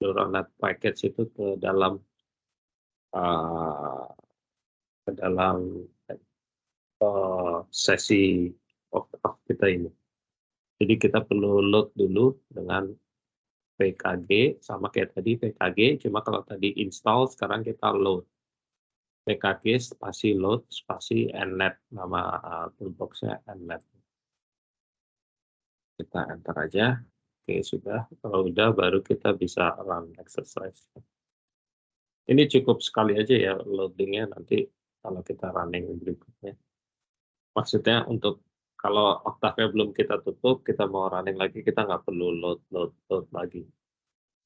neural net package itu ke dalam sesi of kita ini. Jadi kita perlu load dulu dengan pkg, sama kayak tadi pkg, cuma kalau tadi install, sekarang kita load. pkg spasi load spasi nnet, nama toolboxnya nnet. Kita enter aja. Oke, sudah. Kalau udah baru kita bisa run exercise. Ini cukup sekali aja ya loadingnya, nanti kalau kita running berikutnya. Maksudnya untuk kalau Octave belum kita tutup, kita mau running lagi, kita nggak perlu load lagi.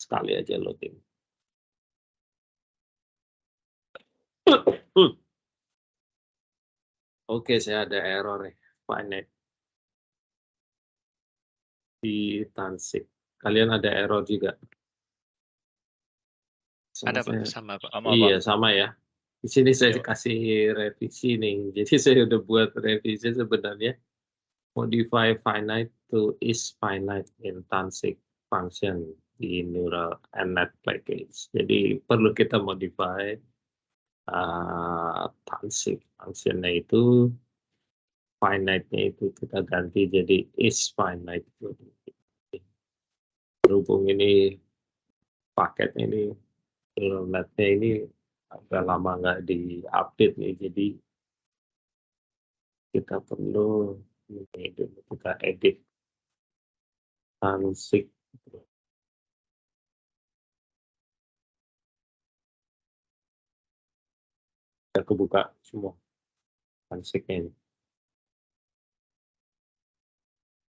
Sekali aja loading. Oke, saya ada error nih. Finite. Di Tansik. Kalian ada error juga? Ada Pak, sama Pak. Iya, sama ya. Di sini saya Iya, Pak. kasih revisi nih. Jadi saya udah buat revisi sebenarnya. Modify finite to is finite in Tansik function di neural net package. Jadi perlu kita modify Tansik functionnya itu, finite-nya itu kita ganti jadi is finite. Berhubung ini paket ini neural net-nya ini agak lama nggak di-update nih, jadi kita perlu ini dulu, kita edit Tansik. Kita kebuka semua Tansiknya ini.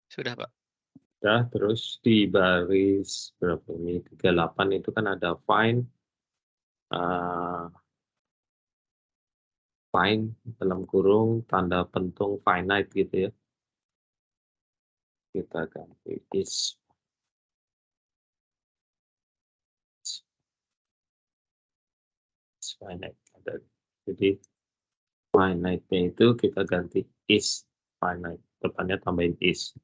Sudah Pak. Nah, terus di baris berapa ini 38 itu kan ada find dalam kurung tanda pentung finite gitu ya. Kita ganti is finite. Jadi finite-nya itu kita ganti is finite, depannya tambahin is.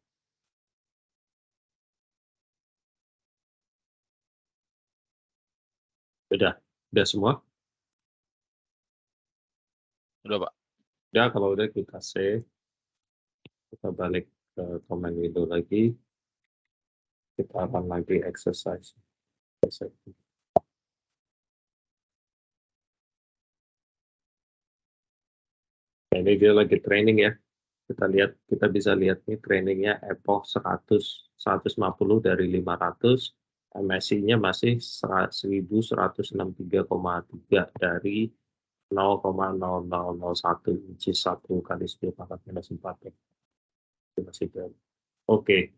Udah semua? Udah Pak. Udah, kalau udah kita save. Kita balik ke command window lagi. Kita run lagi exercise. Nah, ini dia lagi training ya. Kita bisa lihat nih trainingnya epoch 150 dari 500. MSI-nya masih 1163,3 dari 0,0001, which is 1 kali 10 pangkat minus 4. Masih baru. Oke.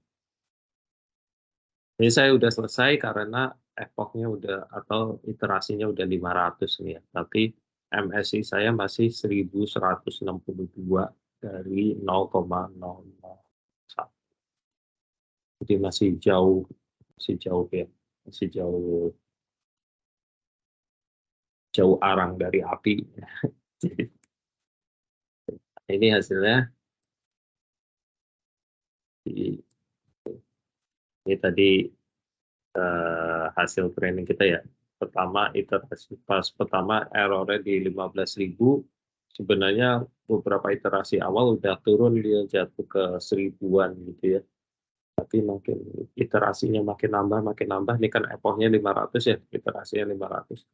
Ini saya udah selesai karena epochnya udah, atau iterasinya udah 500 nih ya. Tapi MSI saya masih 1162 dari 0,001. Jadi masih jauh ya. Masih jauh arang dari api. Ini hasilnya. Ini tadi hasil training kita ya. Pertama iterasi pas pertama errornya di 15.000. Sebenarnya beberapa iterasi awal udah turun, dia jatuh ke 1000-an gitu ya. Tapi makin iterasinya makin nambah. Ini kan epochnya 500 ya, iterasinya 500.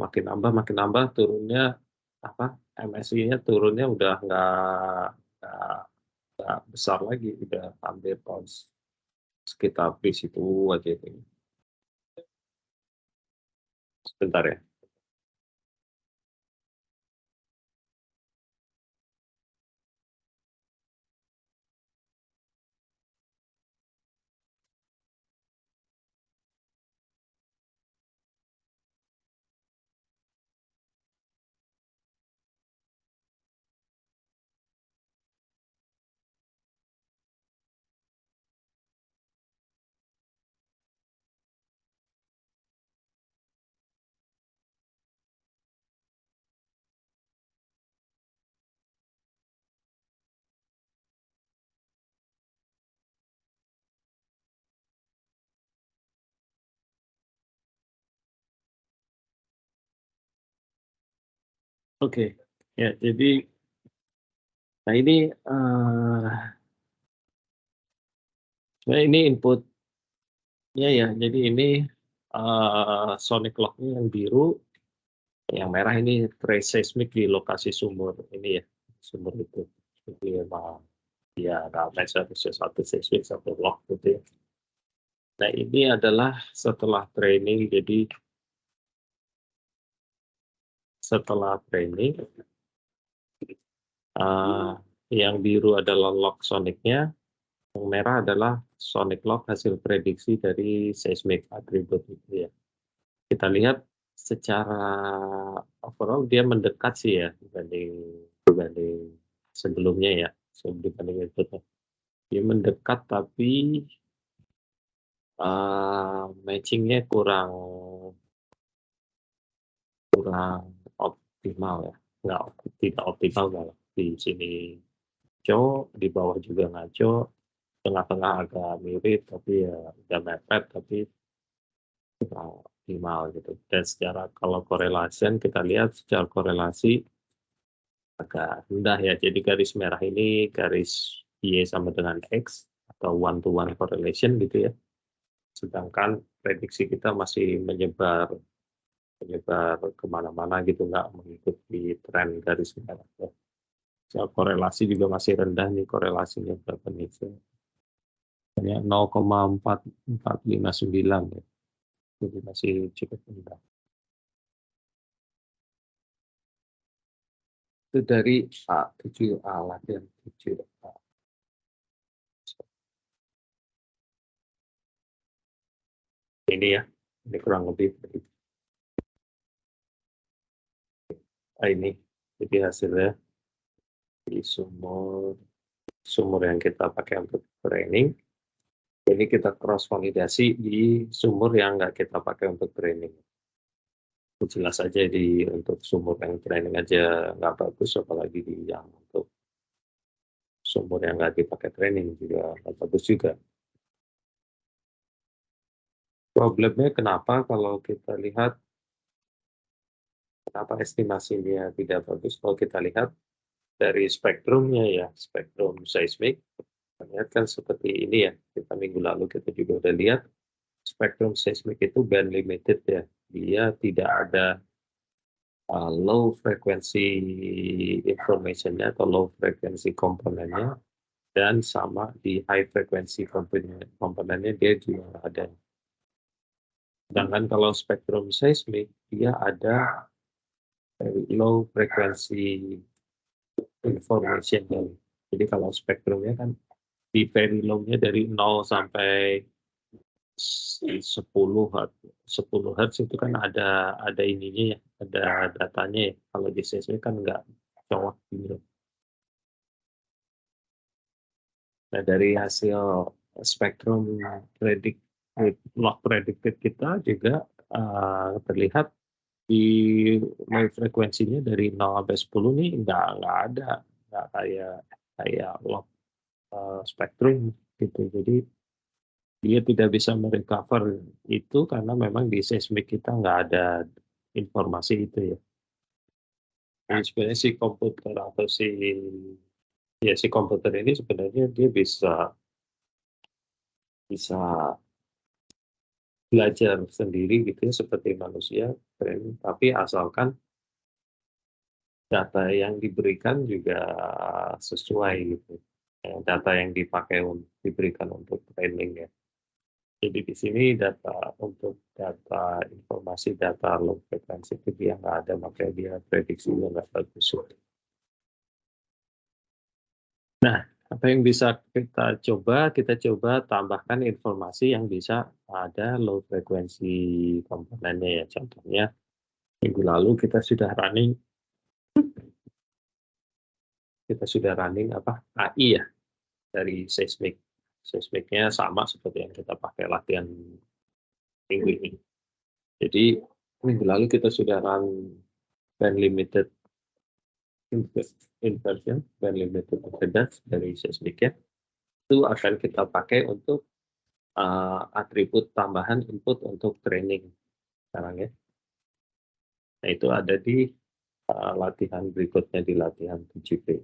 Makin nambah, turunnya apa? MSI-nya turunnya udah nggak besar lagi, udah hampir sekitar di situ aja itu. Sebentar ya. Oke, ya jadi, nah ini sebenarnya ini inputnya ya. Jadi ini sonic lock-nya yang biru, yang merah ini trace seismic di lokasi sumur ini ya, sumur itu. Jadi emang ya damage harusnya satu seismic, satu lock gitu ya. Nah ini adalah setelah training, jadi setelah training yang biru adalah lock sonicnya, yang merah adalah sonic lock hasil prediksi dari seismic attribute itu ya. Kita lihat secara overall dia mendekat sih ya dibanding sebelumnya ya, dibanding inputnya. Dia mendekat tapi matchingnya kurang optimal ya, tidak optimal malah. Di sini ngaco, di bawah juga ngaco, tengah-tengah agak mirip tapi ya udah mepet tapi kurang optimal gitu. Dan secara kalau correlation kita lihat secara korelasi agak rendah ya. Jadi garis merah ini garis Y sama dengan X atau one to one correlation gitu ya. Sedangkan prediksi kita masih menyebar kemana-mana gitu, nggak mengikuti tren garis merah ya. Secara korelasi juga masih rendah nih, korelasinya berapa nih? Hanya 0,4459 ya. Jadi masih cukup rendah. Itu dari A7A, latihan 7A. Ini ya, ini kurang lebih. Ini jadi hasilnya di sumur yang kita pakai untuk training. Ini kita cross validasi di sumur yang nggak kita pakai untuk training. Jelas aja untuk sumur yang training aja nggak bagus, apalagi di yang untuk sumur yang nggak dipakai training juga nggak bagus juga. Problemnya kenapa kalau kita lihat kenapa estimasinya tidak bagus? Kalau kita lihat dari spektrumnya ya, spektrum seismik, kita lihat kan seperti ini ya. Kita minggu lalu kita juga udah lihat spektrum seismik itu band limited ya. Dia tidak ada low frequency informationnya atau low frequency komponennya, dan sama di high frequency komponennya dia juga ada. Sedangkan kalau spektrum seismik dia ada low frequency information. Jadi kalau spektrumnya kan di very low-nya dari 0 sampai 10 Hz itu kan ada ininya ya, ada datanya ya. Kalau di seismik kan nggak colok gitu. Nah dari hasil spektrum log predicted kita juga terlihat di low frekuensinya dari 0 sampai 10 nih nggak ada nggak kayak log spektrum gitu. Jadi dia tidak bisa merecover itu karena memang di seismik kita nggak ada informasi itu ya. Dan sebenarnya si komputer atau si komputer ini sebenarnya dia bisa belajar sendiri gitu ya seperti manusia, tapi asalkan data yang diberikan juga sesuai gitu. Data yang diberikan untuk training ya. Jadi di sini data informasi data low frequency itu dia nggak ada, makanya dia prediksinya nggak bagus. Nah, apa yang bisa kita coba tambahkan informasi yang bisa ada low frequency komponennya ya. Contohnya minggu lalu kita sudah running AI ya dari seismik. Seismiknya sama seperti yang kita pakai latihan minggu ini. Jadi minggu lalu kita sudah run band limited inversion, band limited impedance dari seismiknya. Itu akan kita pakai untuk atribut tambahan input untuk training sekarang ya. Nah itu ada di latihan berikutnya, di latihan 7B.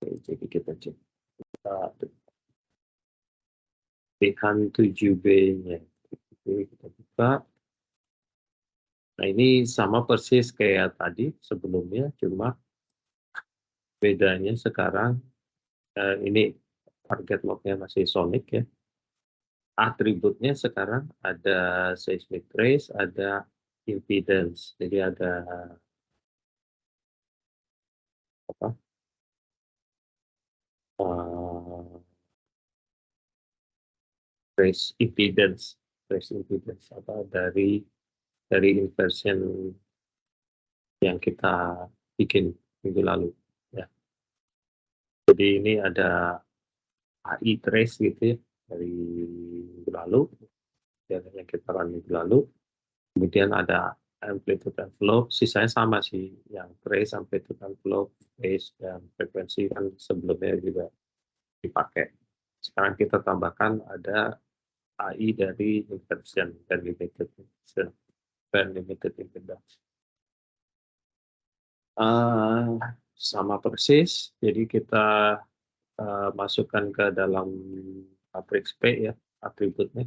Oke, jadi kita coba latihan 7B-nya. Kita buka. Nah ini sama persis kayak tadi sebelumnya, cuma bedanya sekarang ini target lognya masih sonic ya. Atributnya sekarang ada seismic trace, ada impedance. Jadi ada apa? Trace impedance apa dari inversion yang kita bikin minggu lalu ya. Jadi ini ada AI trace gitu ya dari minggu lalu yang kita run minggu lalu. Kemudian ada amplitude and flow, sisanya sama sih, yang trace, amplitude and flow, phase dan frekuensi kan sebelumnya juga dipakai. Sekarang kita tambahkan ada AI dari inversion dan limited impedance. Sama persis, jadi kita masukkan ke dalam matriks P ya atributnya.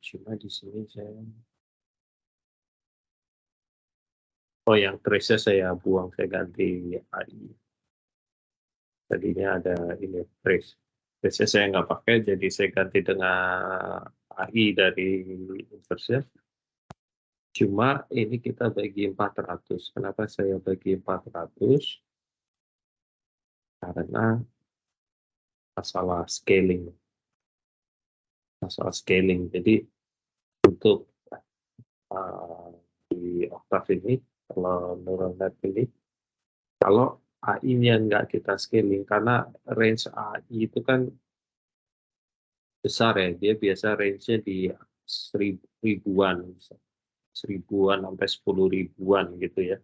Cuma di sini saya yang trace-nya saya buang, saya ganti AI. Tadinya ada ini trace saya nggak pakai, jadi saya ganti dengan AI dari inversion. Cuma ini kita bagi 400. Kenapa saya bagi 400? Karena masalah scaling. Jadi untuk di Octave ini, kalau neural net ini, kalau AI-nya nggak kita scaling, karena range AI itu kan besar ya, dia biasa range-nya di ribuan sampai 10.000-an gitu ya.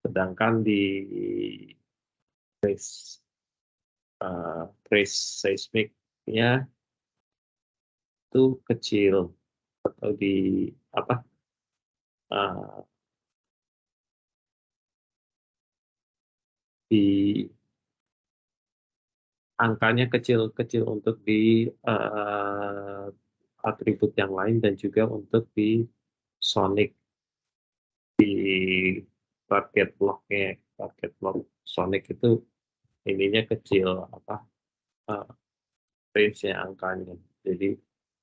Sedangkan di trace seismiknya itu kecil, atau di apa? Di angkanya kecil-kecil untuk di atribut yang lain dan juga untuk di sonic, di target log sonic itu ininya kecil range-nya angkanya. Jadi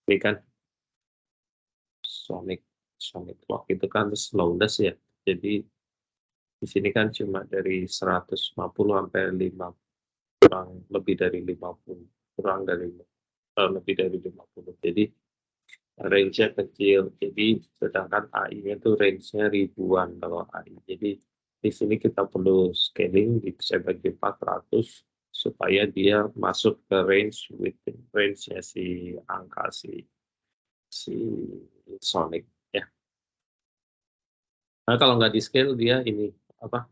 ini kan sonic log itu kan slowness ya. Jadi di sini kan cuma dari 150 sampai 5, lebih dari 50. Jadi range-nya kecil. Jadi sedangkan AI-nya itu range-nya ribuan kalau AI. Jadi di sini kita perlu scaling di bagi 400 supaya dia masuk ke range-nya si angka si sonic ya. Nah, kalau nggak di scale dia ini apa?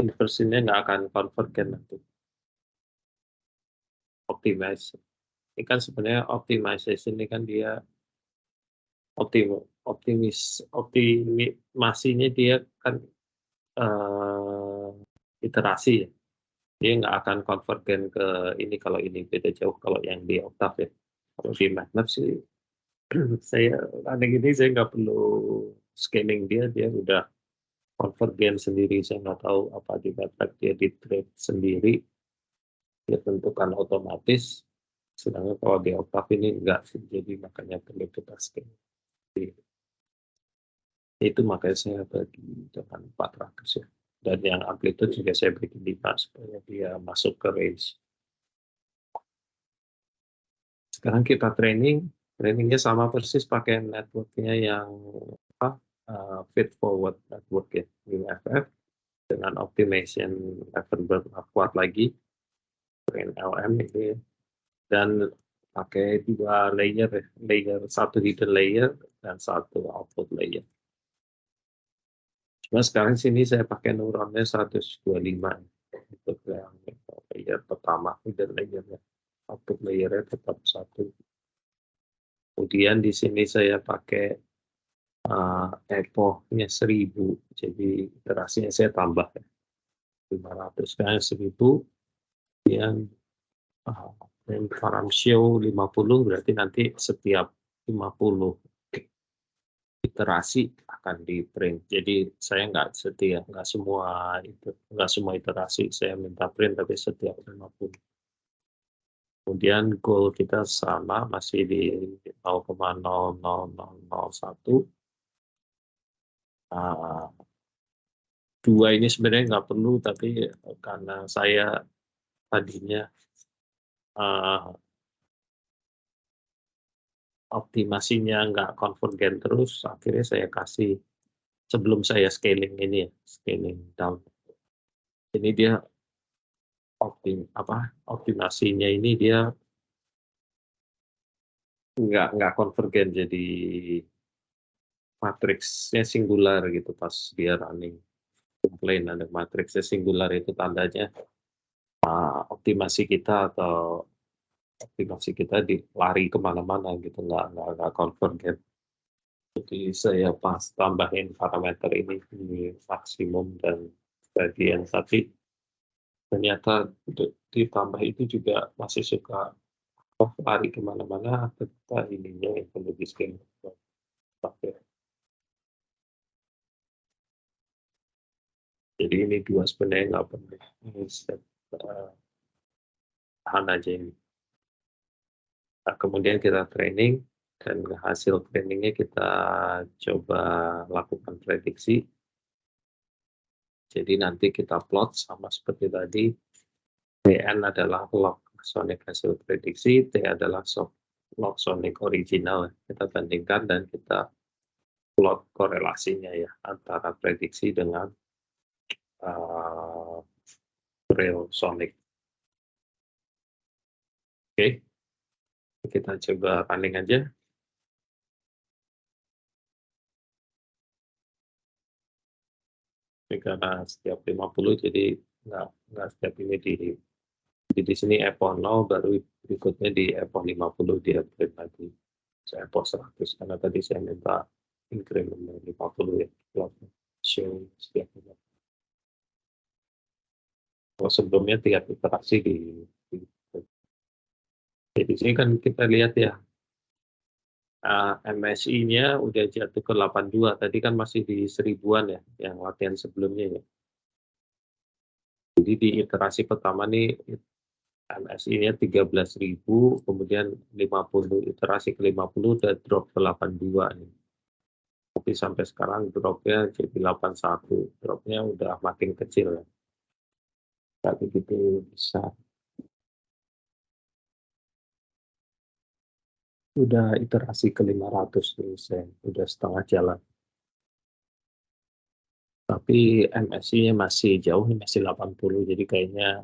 Inversionnya nggak akan convergen nanti. Optimize. Ini kan sebenarnya optimization ini kan dia optimasinya dia kan iterasi ya. Dia nggak akan convergen ke ini kalau ini beda jauh kalau yang di Octave ya. Kalau di MATLAB sih saya aneh gini saya nggak perlu scaling dia udah convergen sendiri. Saya nggak tahu apa di MATLAB dia di trade sendiri, dia tentukan otomatis. Sedangkan kalau di Octave ini enggak sih, jadi makanya perlu kita scaling. Itu makanya saya bagi dengan 400 ya. Dan yang amplitude juga saya bagi 5 supaya dia masuk ke range. Sekarang kita trainingnya sama persis pakai networknya yang feed forward network ya, UFF dengan optimization level kuat lagi, train LM ini, dan pakai 2 layer, satu hidden layer dan satu output layer. Cuma sekarang sini saya pakai neuronnya 125 untuk yang layer pertama, hidden layernya. Output layernya tetap 1. Kemudian di sini saya pakai epochnya 1000, jadi iterasinya saya tambah 500 kan 1000 yang ratio 50, berarti nanti setiap 50 iterasi akan di print. Jadi saya nggak semua iterasi saya minta print, tapi setiap 50. Kemudian goal kita sama, masih di 0,00001. 2 ini sebenarnya nggak perlu, tapi karena saya tadinya optimasinya nggak konvergen terus, akhirnya saya kasih sebelum saya scaling ini ya, scaling down. Ini dia optimasinya ini dia nggak konvergen, jadi matriksnya singular gitu pas dia running. Komplain ada matriksnya singular, itu tandanya optimasi kita lari kemana-mana gitu, nggak konvergen. Jadi saya pas tambahin parameter ini di maksimum dan bagian, tapi ternyata ditambah itu juga masih suka lari kemana-mana, tetap ininya yang perlu di scan. Jadi ini 2 sebenarnya nggak perlu, ini step tahan aja ini. Nah, kemudian kita training, dan hasil trainingnya kita coba lakukan prediksi. Jadi nanti kita plot sama seperti tadi, TN adalah log sonic hasil prediksi, T adalah log sonic original. Kita bandingkan dan kita plot korelasinya ya antara prediksi dengan real sonic. Oke, kita coba running aja. Ini karena setiap 50, jadi nggak setiap ini di sini epoch 0, baru berikutnya di epoch 50 dia upgrade lagi. Saya epoch 100 karena tadi saya minta increment 50 ya, show setiap 50. Kalau sebelumnya tiap iterasi jadi sini kan kita lihat ya, MSI-nya udah jatuh ke 82, tadi kan masih di 1000-an ya, yang latihan sebelumnya ya. Jadi di iterasi pertama nih MSI-nya 13.000, kemudian 50 iterasi ke 50 udah drop ke 82 nih. Tapi sampai sekarang dropnya jadi 81, dropnya udah makin kecil ya. Nggak begitu besar. Udah iterasi ke 500 nih, saya udah setengah jalan. Tapi MSI-nya masih jauh, masih 80, jadi kayaknya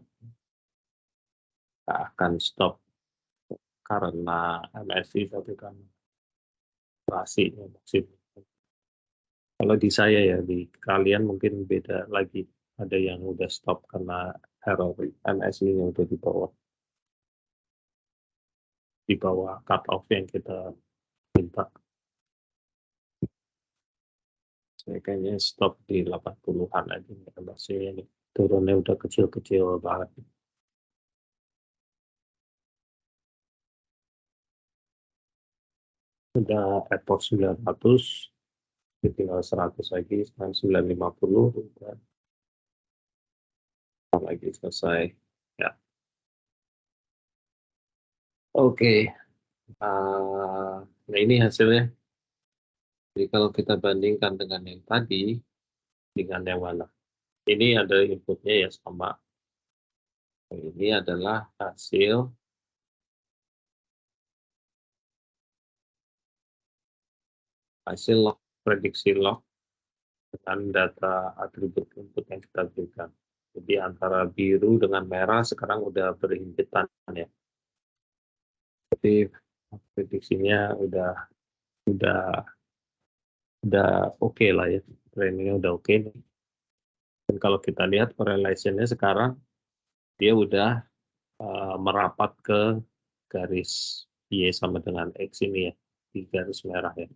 nggak akan stop karena MSI, tapi kan operasinya maksudnya. Kalau di saya ya, di kalian mungkin beda lagi. Ada yang udah stop karena error MSI-nya udah di bawah cut off yang kita minta. Saya kayaknya stop di 80-an aja, MSI-nya nih. Turunnya udah kecil-kecil banget. Udah airport 900, tinggal 100 lagi, sekarang 950, udah lagi selesai. Ya. Oke. Nah ini hasilnya. Jadi kalau kita bandingkan dengan yang tadi, dengan yang mana? Ini ada inputnya ya sama. Ini adalah hasil log, prediksi log dengan data atribut input yang kita berikan. Jadi antara biru dengan merah sekarang udah berhimpitan ya. Jadi prediksinya udah oke lah ya, trainingnya udah oke nih. Dan kalau kita lihat correlation-nya sekarang dia udah merapat ke garis Y sama dengan X ini ya, di garis merah ya.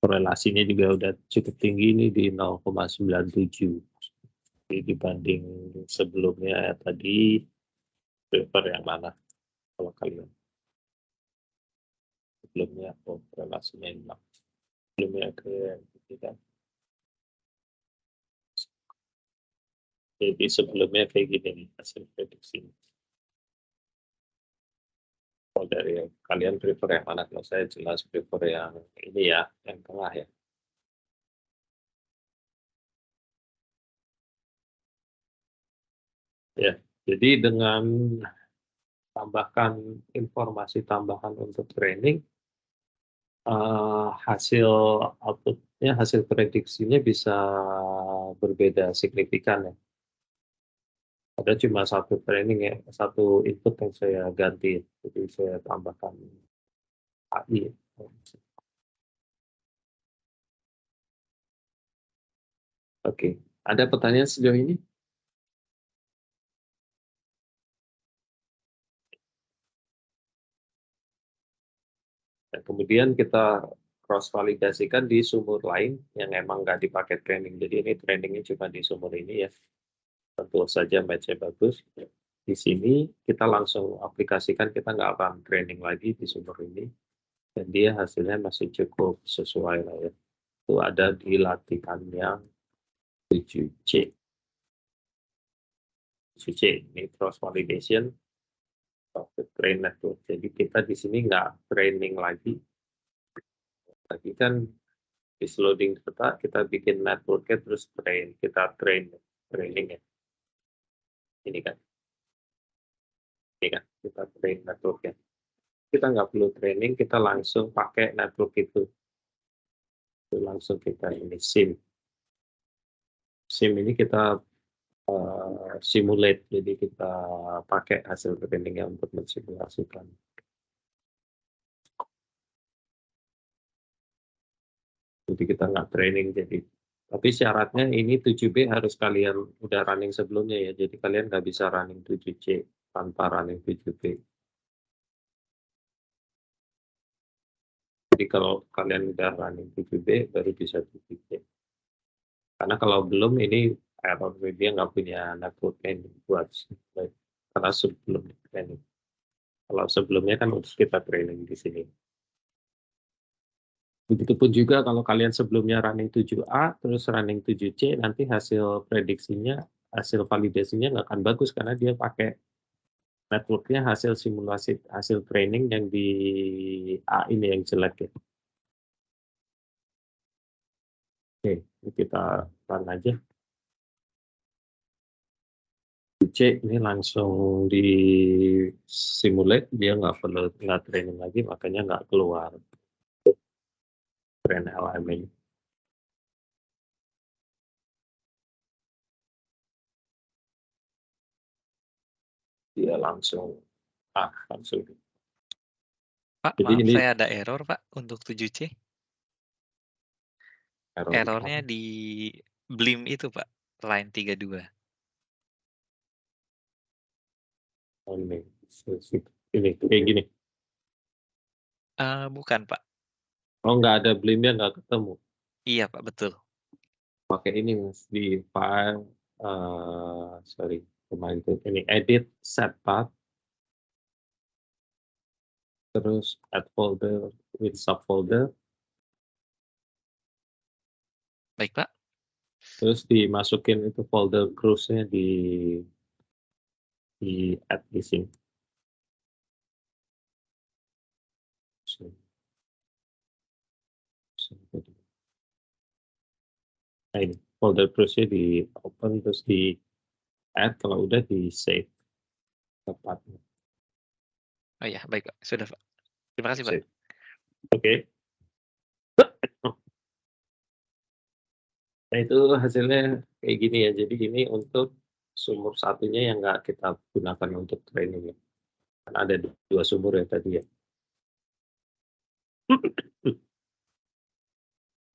Korelasinya juga udah cukup tinggi ini di 0,97. Jadi dibanding sebelumnya tadi, prefer yang mana kalau kalian? Sebelumnya korelasinya enak. Sebelumnya ke kan. Jadi sebelumnya kayak gini nih hasil prediksi. Kalau dari kalian prefer yang mana? Kalau saya jelas prefer yang ini ya, yang tengah ya. Ya, jadi dengan tambahkan informasi tambahan untuk training, hasil outputnya, hasil prediksinya bisa berbeda signifikan ya. Ada cuma satu training ya, satu input yang saya ganti, jadi saya tambahkan AI. Oke, ada pertanyaan sejauh ini? Dan kemudian kita cross validasikan di sumur lain yang emang nggak dipakai training. Jadi ini trainingnya cuma di sumur ini ya. Tentu saja match-nya bagus. Di sini kita langsung aplikasikan, kita nggak akan training lagi di sumber ini. Dan dia hasilnya masih cukup sesuai lah ya. Itu ada di latihan yang 7C. 7C ini cross validation of the train network. Jadi kita di sini nggak training lagi. Lagi kan is loading data, kita bikin networknya terus kita training ya. Ini kan kita train networknya. Kita nggak perlu training, kita langsung pakai network itu. Langsung kita ini SIM ini kita simulate, jadi kita pakai hasil trainingnya untuk mensimulasikan. Jadi kita nggak training, tapi syaratnya ini 7B harus kalian udah running sebelumnya ya, jadi kalian nggak bisa running 7C tanpa running 7B. Jadi kalau kalian udah running 7B baru bisa 7C. Karena kalau belum ini error, dia nggak punya network buat karena sebelum training. Kalau sebelumnya kan harus kita training di sini. Begitupun juga kalau kalian sebelumnya running 7A terus running 7C, nanti hasil prediksinya, hasil validasinya nggak akan bagus karena dia pakai networknya hasil simulasi, hasil training yang di A ini yang jelek ya. Oke, kita run aja. C ini langsung di simulate, dia nggak training lagi, makanya nggak keluar train LM-nya. Dia langsung Pak, Jadi maaf ini saya ada error Pak untuk 7C. Error Errornya apa? di Blim itu, Pak. Line 32. Oh, ini kayak gini. Bukan, Pak. Oh, nggak ada blimnya, nggak ketemu. Iya, Pak, betul. Pakai ini Mas, di file, sorry, kemarin itu ini edit set path, terus add folder with subfolder, Baik, Pak. terus dimasukin itu folder cruise-nya di add di sini. Nah, ini folder cruise-nya di open, terus di add, kalau udah di save tempatnya. Oh iya, baik, Pak. Sudah, Pak. Terima kasih, Pak. Save. Oke. Nah, itu hasilnya kayak gini ya. Jadi ini untuk sumur satunya yang nggak kita gunakan untuk training ya. Kan ada 2 sumur ya tadi ya.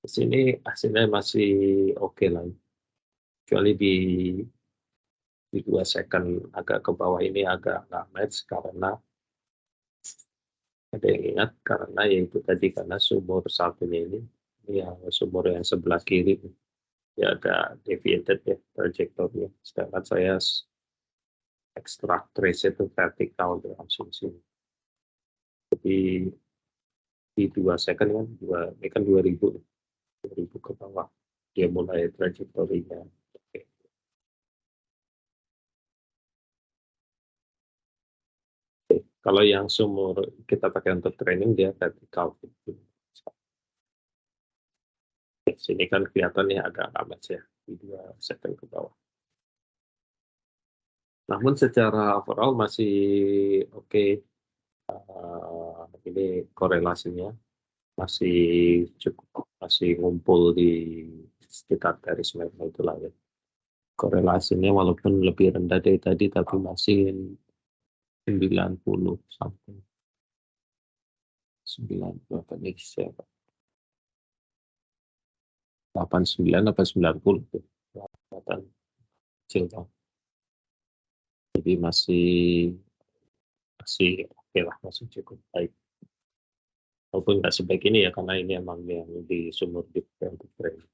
Di sini hasilnya masih oke lah. Kecuali di 2 second agak ke bawah ini agak nggak match karena ada yang ingat karena yaitu tadi karena sumur satunya ini yang sumur yang sebelah kiri ya agak deviated ya trajektornya. Sedangkan saya extract trace itu vertikal langsung sini. Jadi di 2 second kan ini kan 2000 ke bawah dia mulai trajektorinya. Oke. Kalau yang sumur kita pakai untuk training dia vertikal. Sini kan kelihatannya agak amat ya di 2 second ke bawah. Namun secara overall masih oke. Ini korelasinya masih cukup, masih ngumpul di sekitar garis merah itulah ya. Korelasinya walaupun lebih rendah dari tadi tapi masih 90 sampai 9 berapa nih siapa? 89 atau 90 tuh. Kelihatan kecil banget. Jadi masih oke lah, masih cukup baik. Walaupun nggak sebaik ini ya karena ini emang yang di sumur di untuk frame.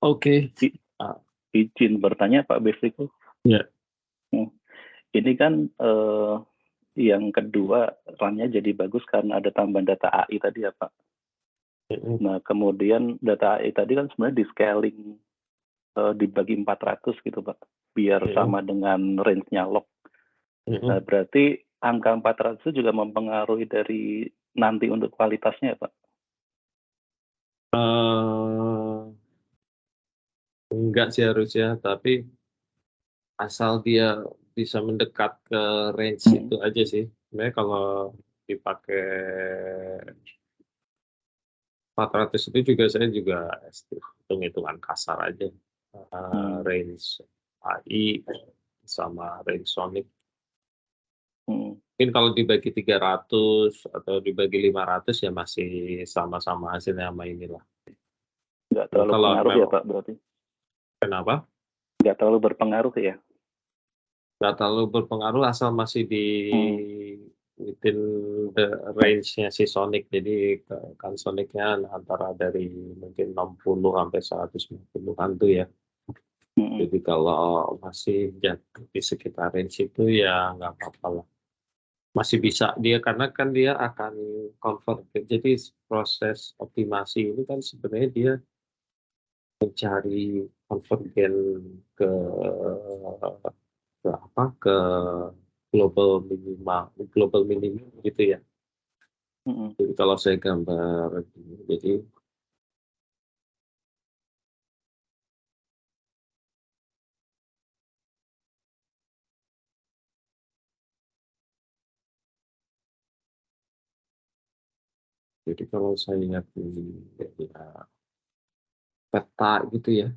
Oke. Ah, Izin bertanya Pak Befriko. Ya. Ini kan yang kedua RAM-nya jadi bagus karena ada tambahan data AI tadi ya Pak. Nah kemudian data AI tadi kan sebenarnya di scaling dibagi 400 gitu Pak, biar sama dengan range-nya log. Nah berarti angka 400 itu juga mempengaruhi dari nanti untuk kualitasnya ya Pak? Enggak sih harusnya, tapi asal dia bisa mendekat ke range itu aja sih. Sebenarnya kalau dipakai 400 itu juga saya juga hitung-hitungan kasar aja. Range AI sama range Sonic. Mungkin kalau dibagi 300 atau dibagi 500 ya masih sama-sama hasilnya sama inilah. Nggak terlalu pengaruh ya Pak berarti? Kenapa? Nggak terlalu berpengaruh ya? Nggak terlalu berpengaruh asal masih di within the range-nya si Sonic. Jadi kan Sonic-nya antara dari mungkin 60 sampai 150-an tuh ya. Jadi kalau masih jatuh di sekitar range itu ya nggak apa-apa lah. Masih bisa dia karena kan dia akan convert. Jadi proses optimasi ini kan sebenarnya dia mencari konvergen ke ke global minimum gitu ya. Jadi kalau saya gambar jadi kalau saya lihat di peta gitu ya.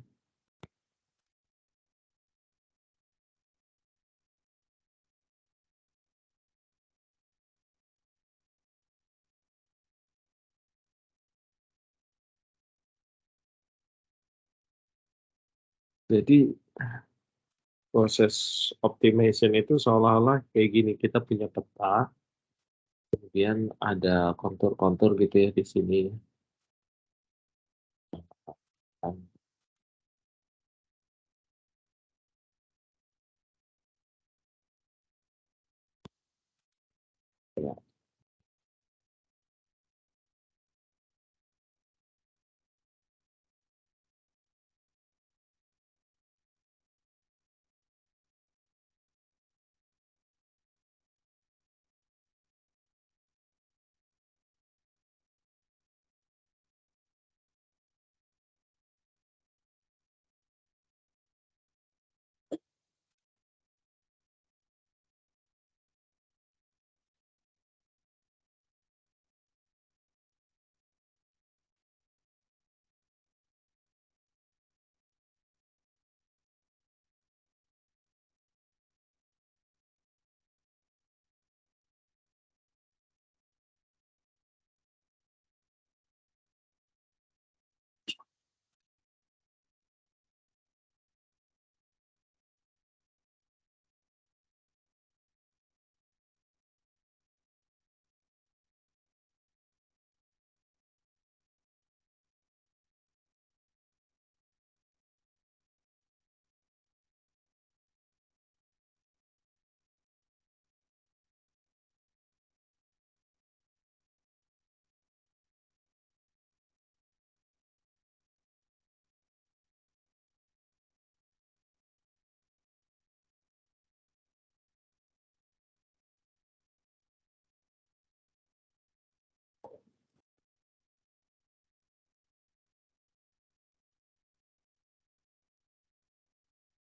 Jadi proses optimization itu seolah-olah kayak gini, kita punya peta, kemudian ada kontur-kontur gitu ya di sini. Ya.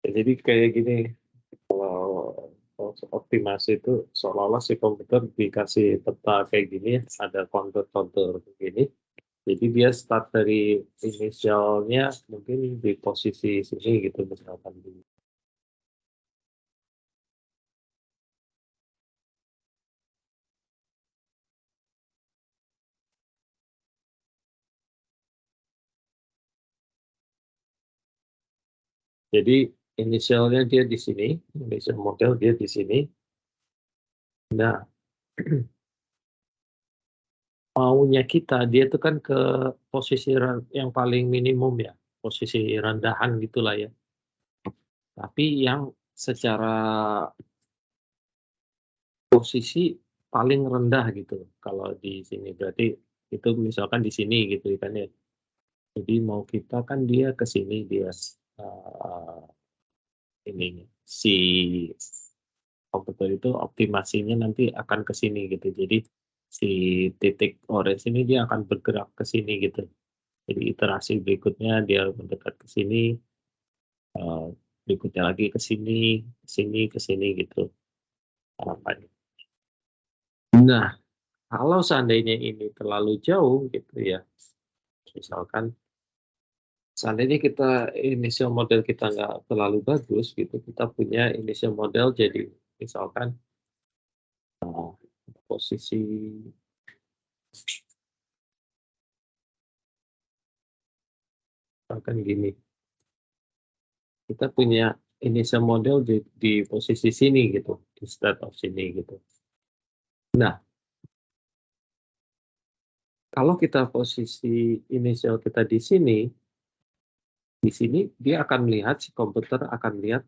Jadi kayak gini, kalau optimasi itu seolah-olah si komputer dikasih peta kayak gini, ada kontur-kontur begini. Jadi dia start dari inisialnya mungkin di posisi sini gitu misalkan. Jadi inisialnya dia di sini, inisial model dia di sini. Nah, maunya kita dia itu kan ke posisi yang paling minimum ya, posisi rendahan gitulah ya. Tapi yang secara posisi paling rendah gitu kalau di sini, berarti itu misalkan di sini gitu kan ya. Jadi mau kita kan dia ke sini, dia ini si komputer itu optimasinya nanti akan ke sini gitu. Jadi si titik orange ini dia akan bergerak ke sini gitu. Jadi iterasi berikutnya dia mendekat ke sini, berikutnya lagi ke sini, ke sini gitu harapannya. Nah, kalau seandainya ini terlalu jauh gitu ya, misalkan seandainya kita initial model kita nggak terlalu bagus gitu, kita punya initial model jadi misalkan posisi misalkan gini, kita punya initial model di posisi sini gitu, di start of sini gitu. Nah, kalau kita posisi inisial kita di sini dia akan melihat, si komputer akan lihat,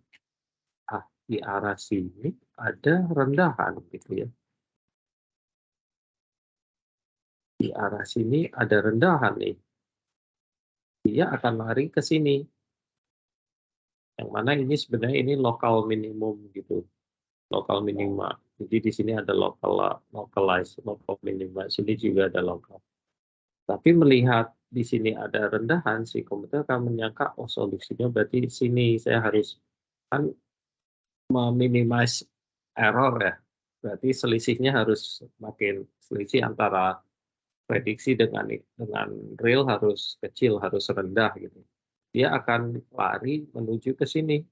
di arah sini ada rendahan gitu ya. Di arah sini ada rendahan nih. Dia akan lari ke sini. Yang mana ini sebenarnya ini lokal minimum gitu. Lokal minima. Jadi di sini ada localize, lokal minima. Sini juga ada lokal. Tapi melihat di sini ada rendahan, si komputer akan menyangka, oh solusinya berarti di sini saya harus kan meminimize error ya. Berarti selisihnya harus makin selisih antara prediksi dengan real harus kecil, harus rendah gitu. Dia akan lari menuju ke sini.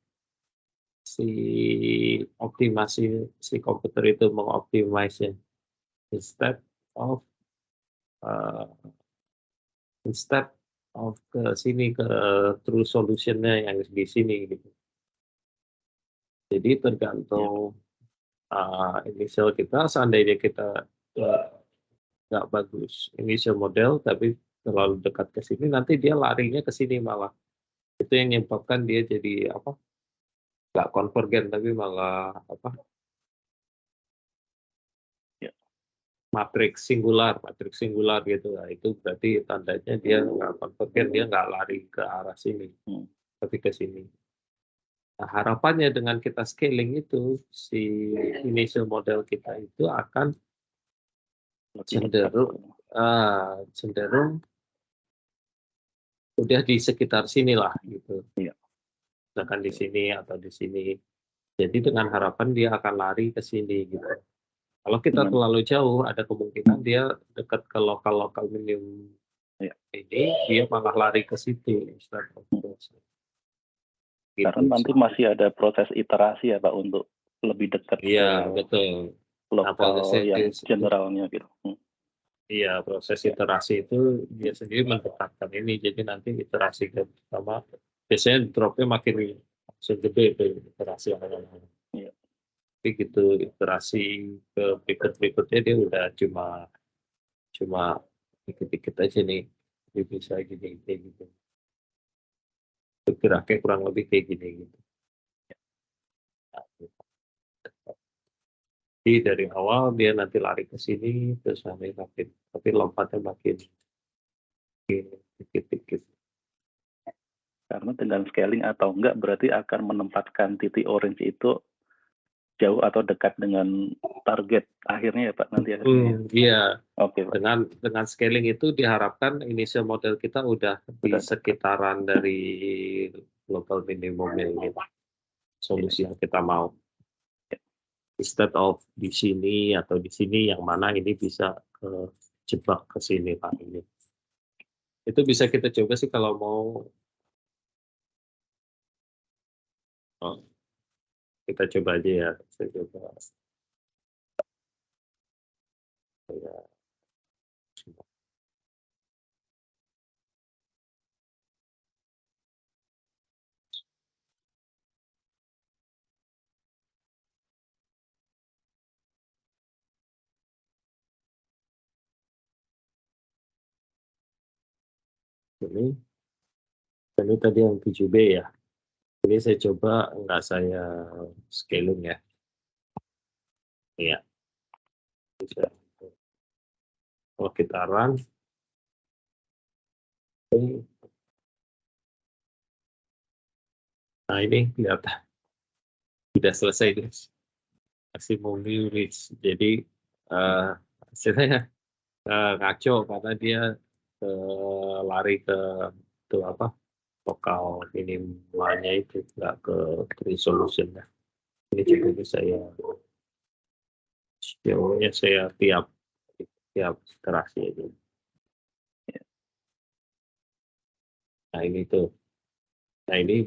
Si optimasi si komputer itu mengoptimasi instead of of ke sini, ke true solution-nya yang di sini gitu. Jadi tergantung initial kita, seandainya kita nggak bagus initial model tapi terlalu dekat ke sini, nanti dia larinya ke sini malah. Itu yang menyebabkan dia jadi apa? Nggak konvergen tapi malah apa? Ya. Matriks singular gitu. Nah, itu berarti tandanya dia nggak konvergen, dia nggak lari ke arah sini, tapi ke sini. Nah, harapannya dengan kita scaling itu, si initial model kita itu akan cenderung udah di sekitar sinilah gitu. Iya. Misalkan di sini atau di sini. Jadi dengan harapan dia akan lari ke sini gitu. Kalau kita terlalu jauh, ada kemungkinan dia dekat ke lokal minimum ini, dia malah lari ke situ. Gitu. Karena nanti masih ada proses iterasi ya Pak untuk lebih dekat ke betul. lokal yang generalnya gitu. Iya, proses iterasi itu dia sendiri mendekatkan ini, jadi nanti iterasi ke sama biasanya dropnya makin gede itu iterasi awal-awal. Iya. Tapi gitu iterasi ke berikutnya dia udah cuma dikit-dikit aja nih, dia bisa gini gitu. Geraknya kurang lebih kayak gini gitu. Jadi dari awal dia nanti lari ke sini terus nanti makin, tapi lompatnya makin dikit-dikit. Karena dengan scaling atau enggak berarti akan menempatkan titik orange itu jauh atau dekat dengan target akhirnya ya Pak nanti akhirnya. Iya. Oke, Pak. Dengan scaling itu diharapkan initial model kita udah di sekitaran dari global minimum ini, solusi yang kita mau. Instead of di sini atau di sini, yang mana ini bisa jebak ke sini Pak ini. Itu bisa kita coba sih kalau mau. Kita coba aja ya. Saya coba. Ya. Ini tadi yang 7B ya. Ini saya coba nggak saya scaling ya. Iya. Kalau kita run, nah ini kelihatan sudah selesai guys. Maximum reach. Jadi hasilnya ngaco karena dia lari ke apa lokal minimalnya itu, nggak ke resolution ya. Ini juga saya jauhnya saya tiap iterasi aja. Nah ini tuh, nah ini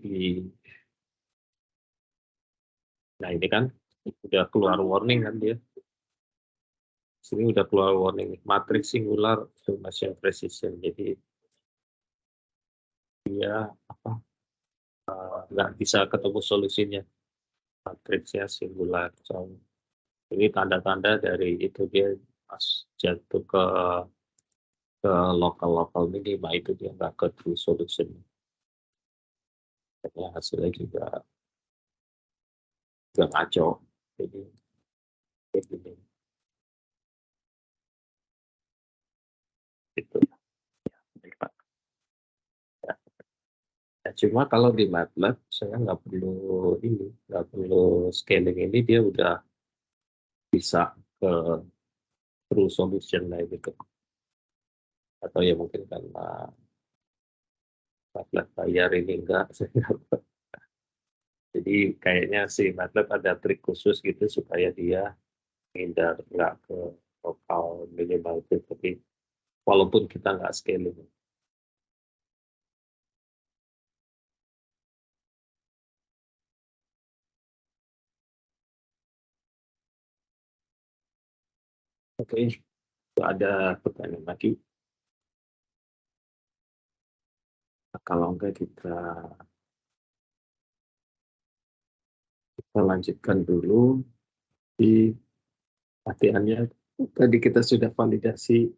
kan udah keluar warning kan dia. Sini udah keluar warning matrix singular summation precision, jadi dia apa nggak bisa ketemu solusinya, matriksnya singular. So, ini tanda-tanda dari itu dia pas jatuh ke lokal minima itu dia nggak ke true solution. Karena hasilnya juga ngaco. Jadi kayak gini. Itu. Ya, cuma kalau di MATLAB saya nggak perlu scaling ini, dia udah bisa ke true solution lah gitu. Atau ya mungkin karena MATLAB bayar ini enggak. Jadi kayaknya si MATLAB ada trik khusus gitu supaya dia hindar nggak ke lokal minimal itu, tapi walaupun kita nggak scaling. Oke, ada pertanyaan lagi? Kalau enggak kita lanjutkan dulu di latihannya. Tadi kita sudah validasi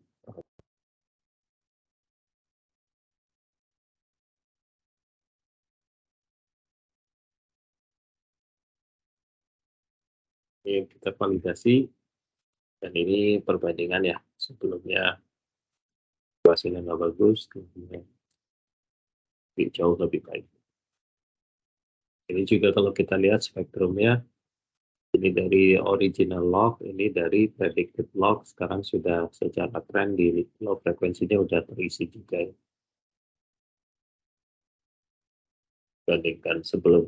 ini kita validasi dan ini perbandingan ya, sebelumnya hasilnya nggak bagus, kemudian jauh lebih baik. Ini juga kalau kita lihat spektrumnya, ini dari original log, ini dari predicted log, sekarang sudah secara tren di low frekuensinya udah terisi juga ya. Bandingkan sebelum.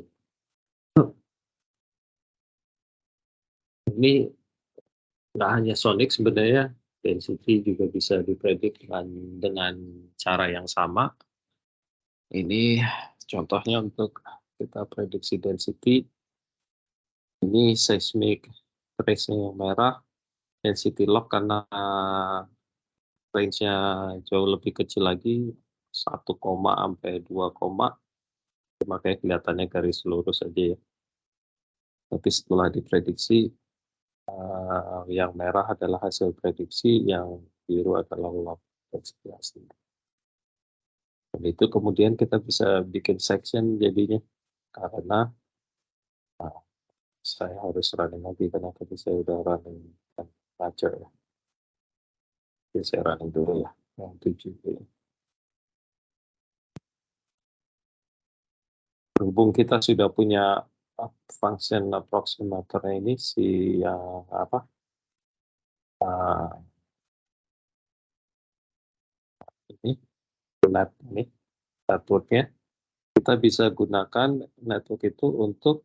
Ini nggak hanya sonic sebenarnya, density juga bisa dipredik dengan cara yang sama. Ini contohnya untuk kita prediksi density. Ini seismic trace-nya yang merah, density log karena range-nya jauh lebih kecil lagi, 1, sampai 2, makanya kelihatannya garis lurus aja ya. Tapi setelah diprediksi, yang merah adalah hasil prediksi, yang biru adalah log ekspektasi. Dan itu kemudian kita bisa bikin section jadinya, karena saya harus running lagi karena tadi saya udah running baca ya. Oke, saya running dulu ya, yang 7 ya. Berhubung kita sudah punya function approximator ini si yang apa? Ini networknya, kita bisa gunakan network itu untuk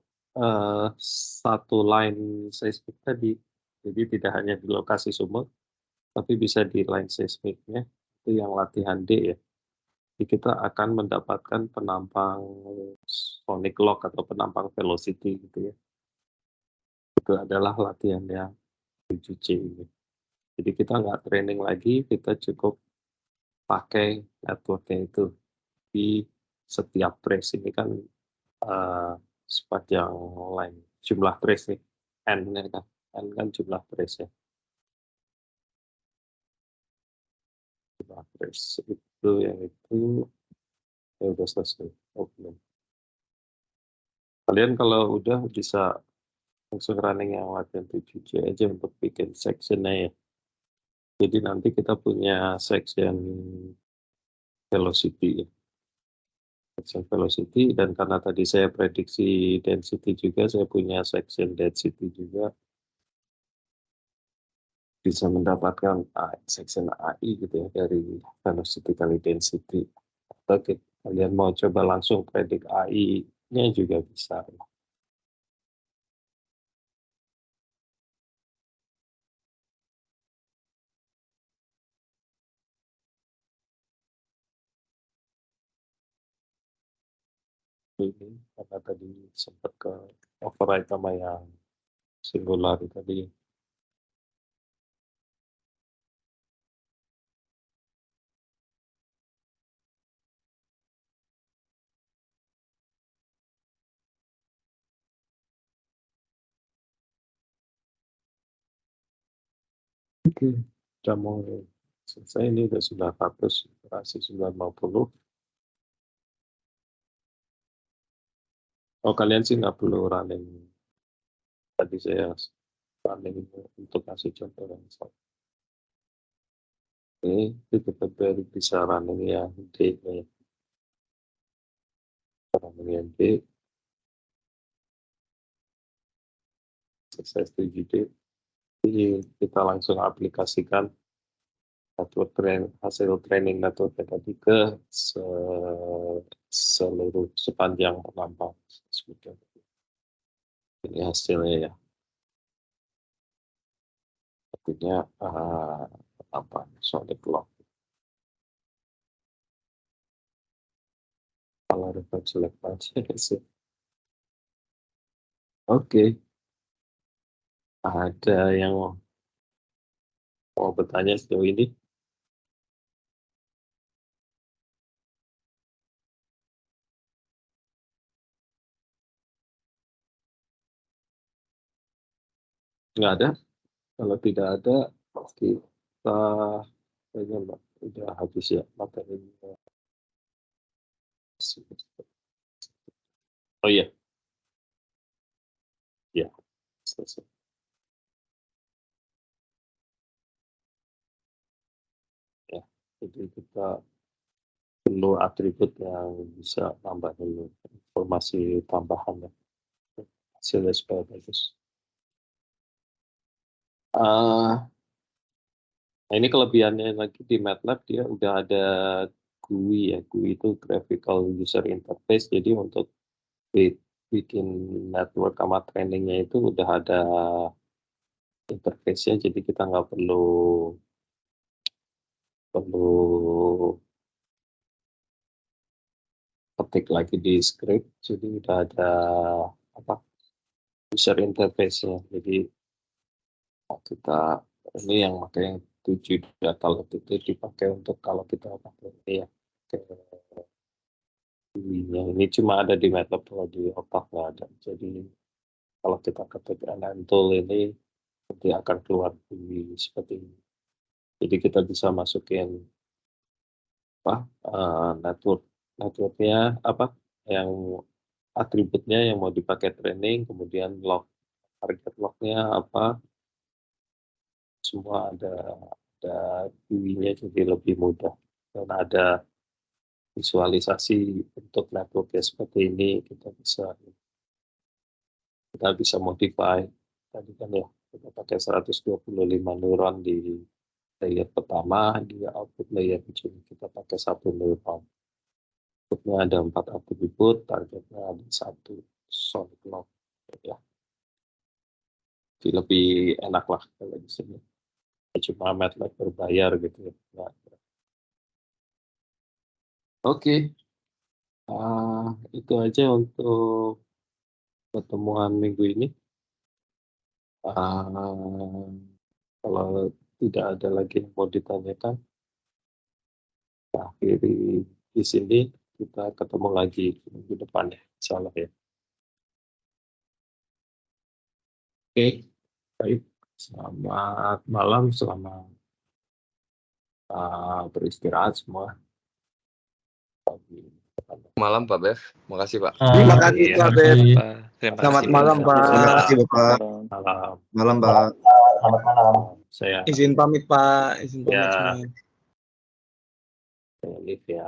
satu line seismik tadi. Jadi tidak hanya di lokasi sumber, tapi bisa di line seismiknya, itu yang latihan D ya. Jadi kita akan mendapatkan penampang sonic log atau penampang velocity gitu ya. Itu adalah latihan yang 7C ini. Jadi kita nggak training lagi, kita cukup pakai networknya itu di setiap trace. Ini kan sepanjang line jumlah trace nih, n kan jumlah trace ya. Jumlah trace itu yang itu ya udah selesai. Oh, belum. Kalian kalau udah bisa langsung running yang latihan 7C aja untuk bikin sectionnya ya. Jadi nanti kita punya section velocity ya. Section velocity, dan karena tadi saya prediksi density juga, saya punya section density juga, bisa mendapatkan section AI gitu ya dari velocity kali density. Atau kalian mau coba langsung predik AI-nya juga bisa. Ini karena tadi sempat ke override sama yang singular tadi. Oke, udah mau selesai, ini udah 900, masih 950. Oh, kalian sih nggak perlu running. Tadi saya running untuk kasih contoh yang sama. Oke, itu kita baru bisa running yang D nya. Running yang D. Saya setuju D. Jadi kita langsung aplikasikan hasil training network tadi ke seluruh sepanjang penampang. Ini hasilnya ya. Artinya apa? Sonic log. Kalau dapat jelek aja sih. Oke. Ada yang mau bertanya sejauh ini? Nggak ada. Kalau tidak ada, kita kayaknya udah habis ya materinya. Oh iya. Ya, selesai. Ya, jadi kita perlu atribut yang bisa nambahin informasi tambahan ya. Hasilnya supaya bagus. Nah ini kelebihannya lagi di MATLAB dia udah ada GUI ya. GUI itu Graphical User Interface. Jadi untuk bikin network sama trainingnya itu udah ada interface-nya. Jadi kita nggak perlu ketik lagi di script. Jadi udah ada apa user interface-nya. Jadi kita ini yang makanya 7 data lot itu dipakai untuk kalau kita pakai ini ya. Ini cuma ada di MATLAB, kalau di otak nggak ada. Jadi kalau kita ketik tool ini nanti akan keluar bunyi seperti ini. Jadi kita bisa masukin apa networknya apa yang atributnya yang mau dipakai training, kemudian log target lognya apa, semua ada GUI-nya jadi lebih mudah dan ada visualisasi untuk networknya seperti ini. Kita bisa modify tadi kan ya, kita pakai 125 neuron di layer pertama, di output layer kecil kita pakai 1 neuron. Outputnya ada 4 atribut, targetnya ada 1 solid log ya. Jadi lebih enak lah kalau di sini. Cuma MATLAB berbayar gitu ya. Nah, oke. Itu aja untuk pertemuan minggu ini. Kalau tidak ada lagi yang mau ditanyakan, kita akhiri di sini. Kita ketemu lagi minggu depan ya, insya Allah ya. Oke, baik. Selamat malam, selamat beristirahat semua. Malam Pak Bev, makasih Pak. Terima kasih Pak Bev. Terima Selamat kasih, malam Pak. Pak. Terima kasih Bapak. Malam. Malam Pak. Selamat malam. Saya Izin pamit Pak, izin pamit Ya. semua. live ya.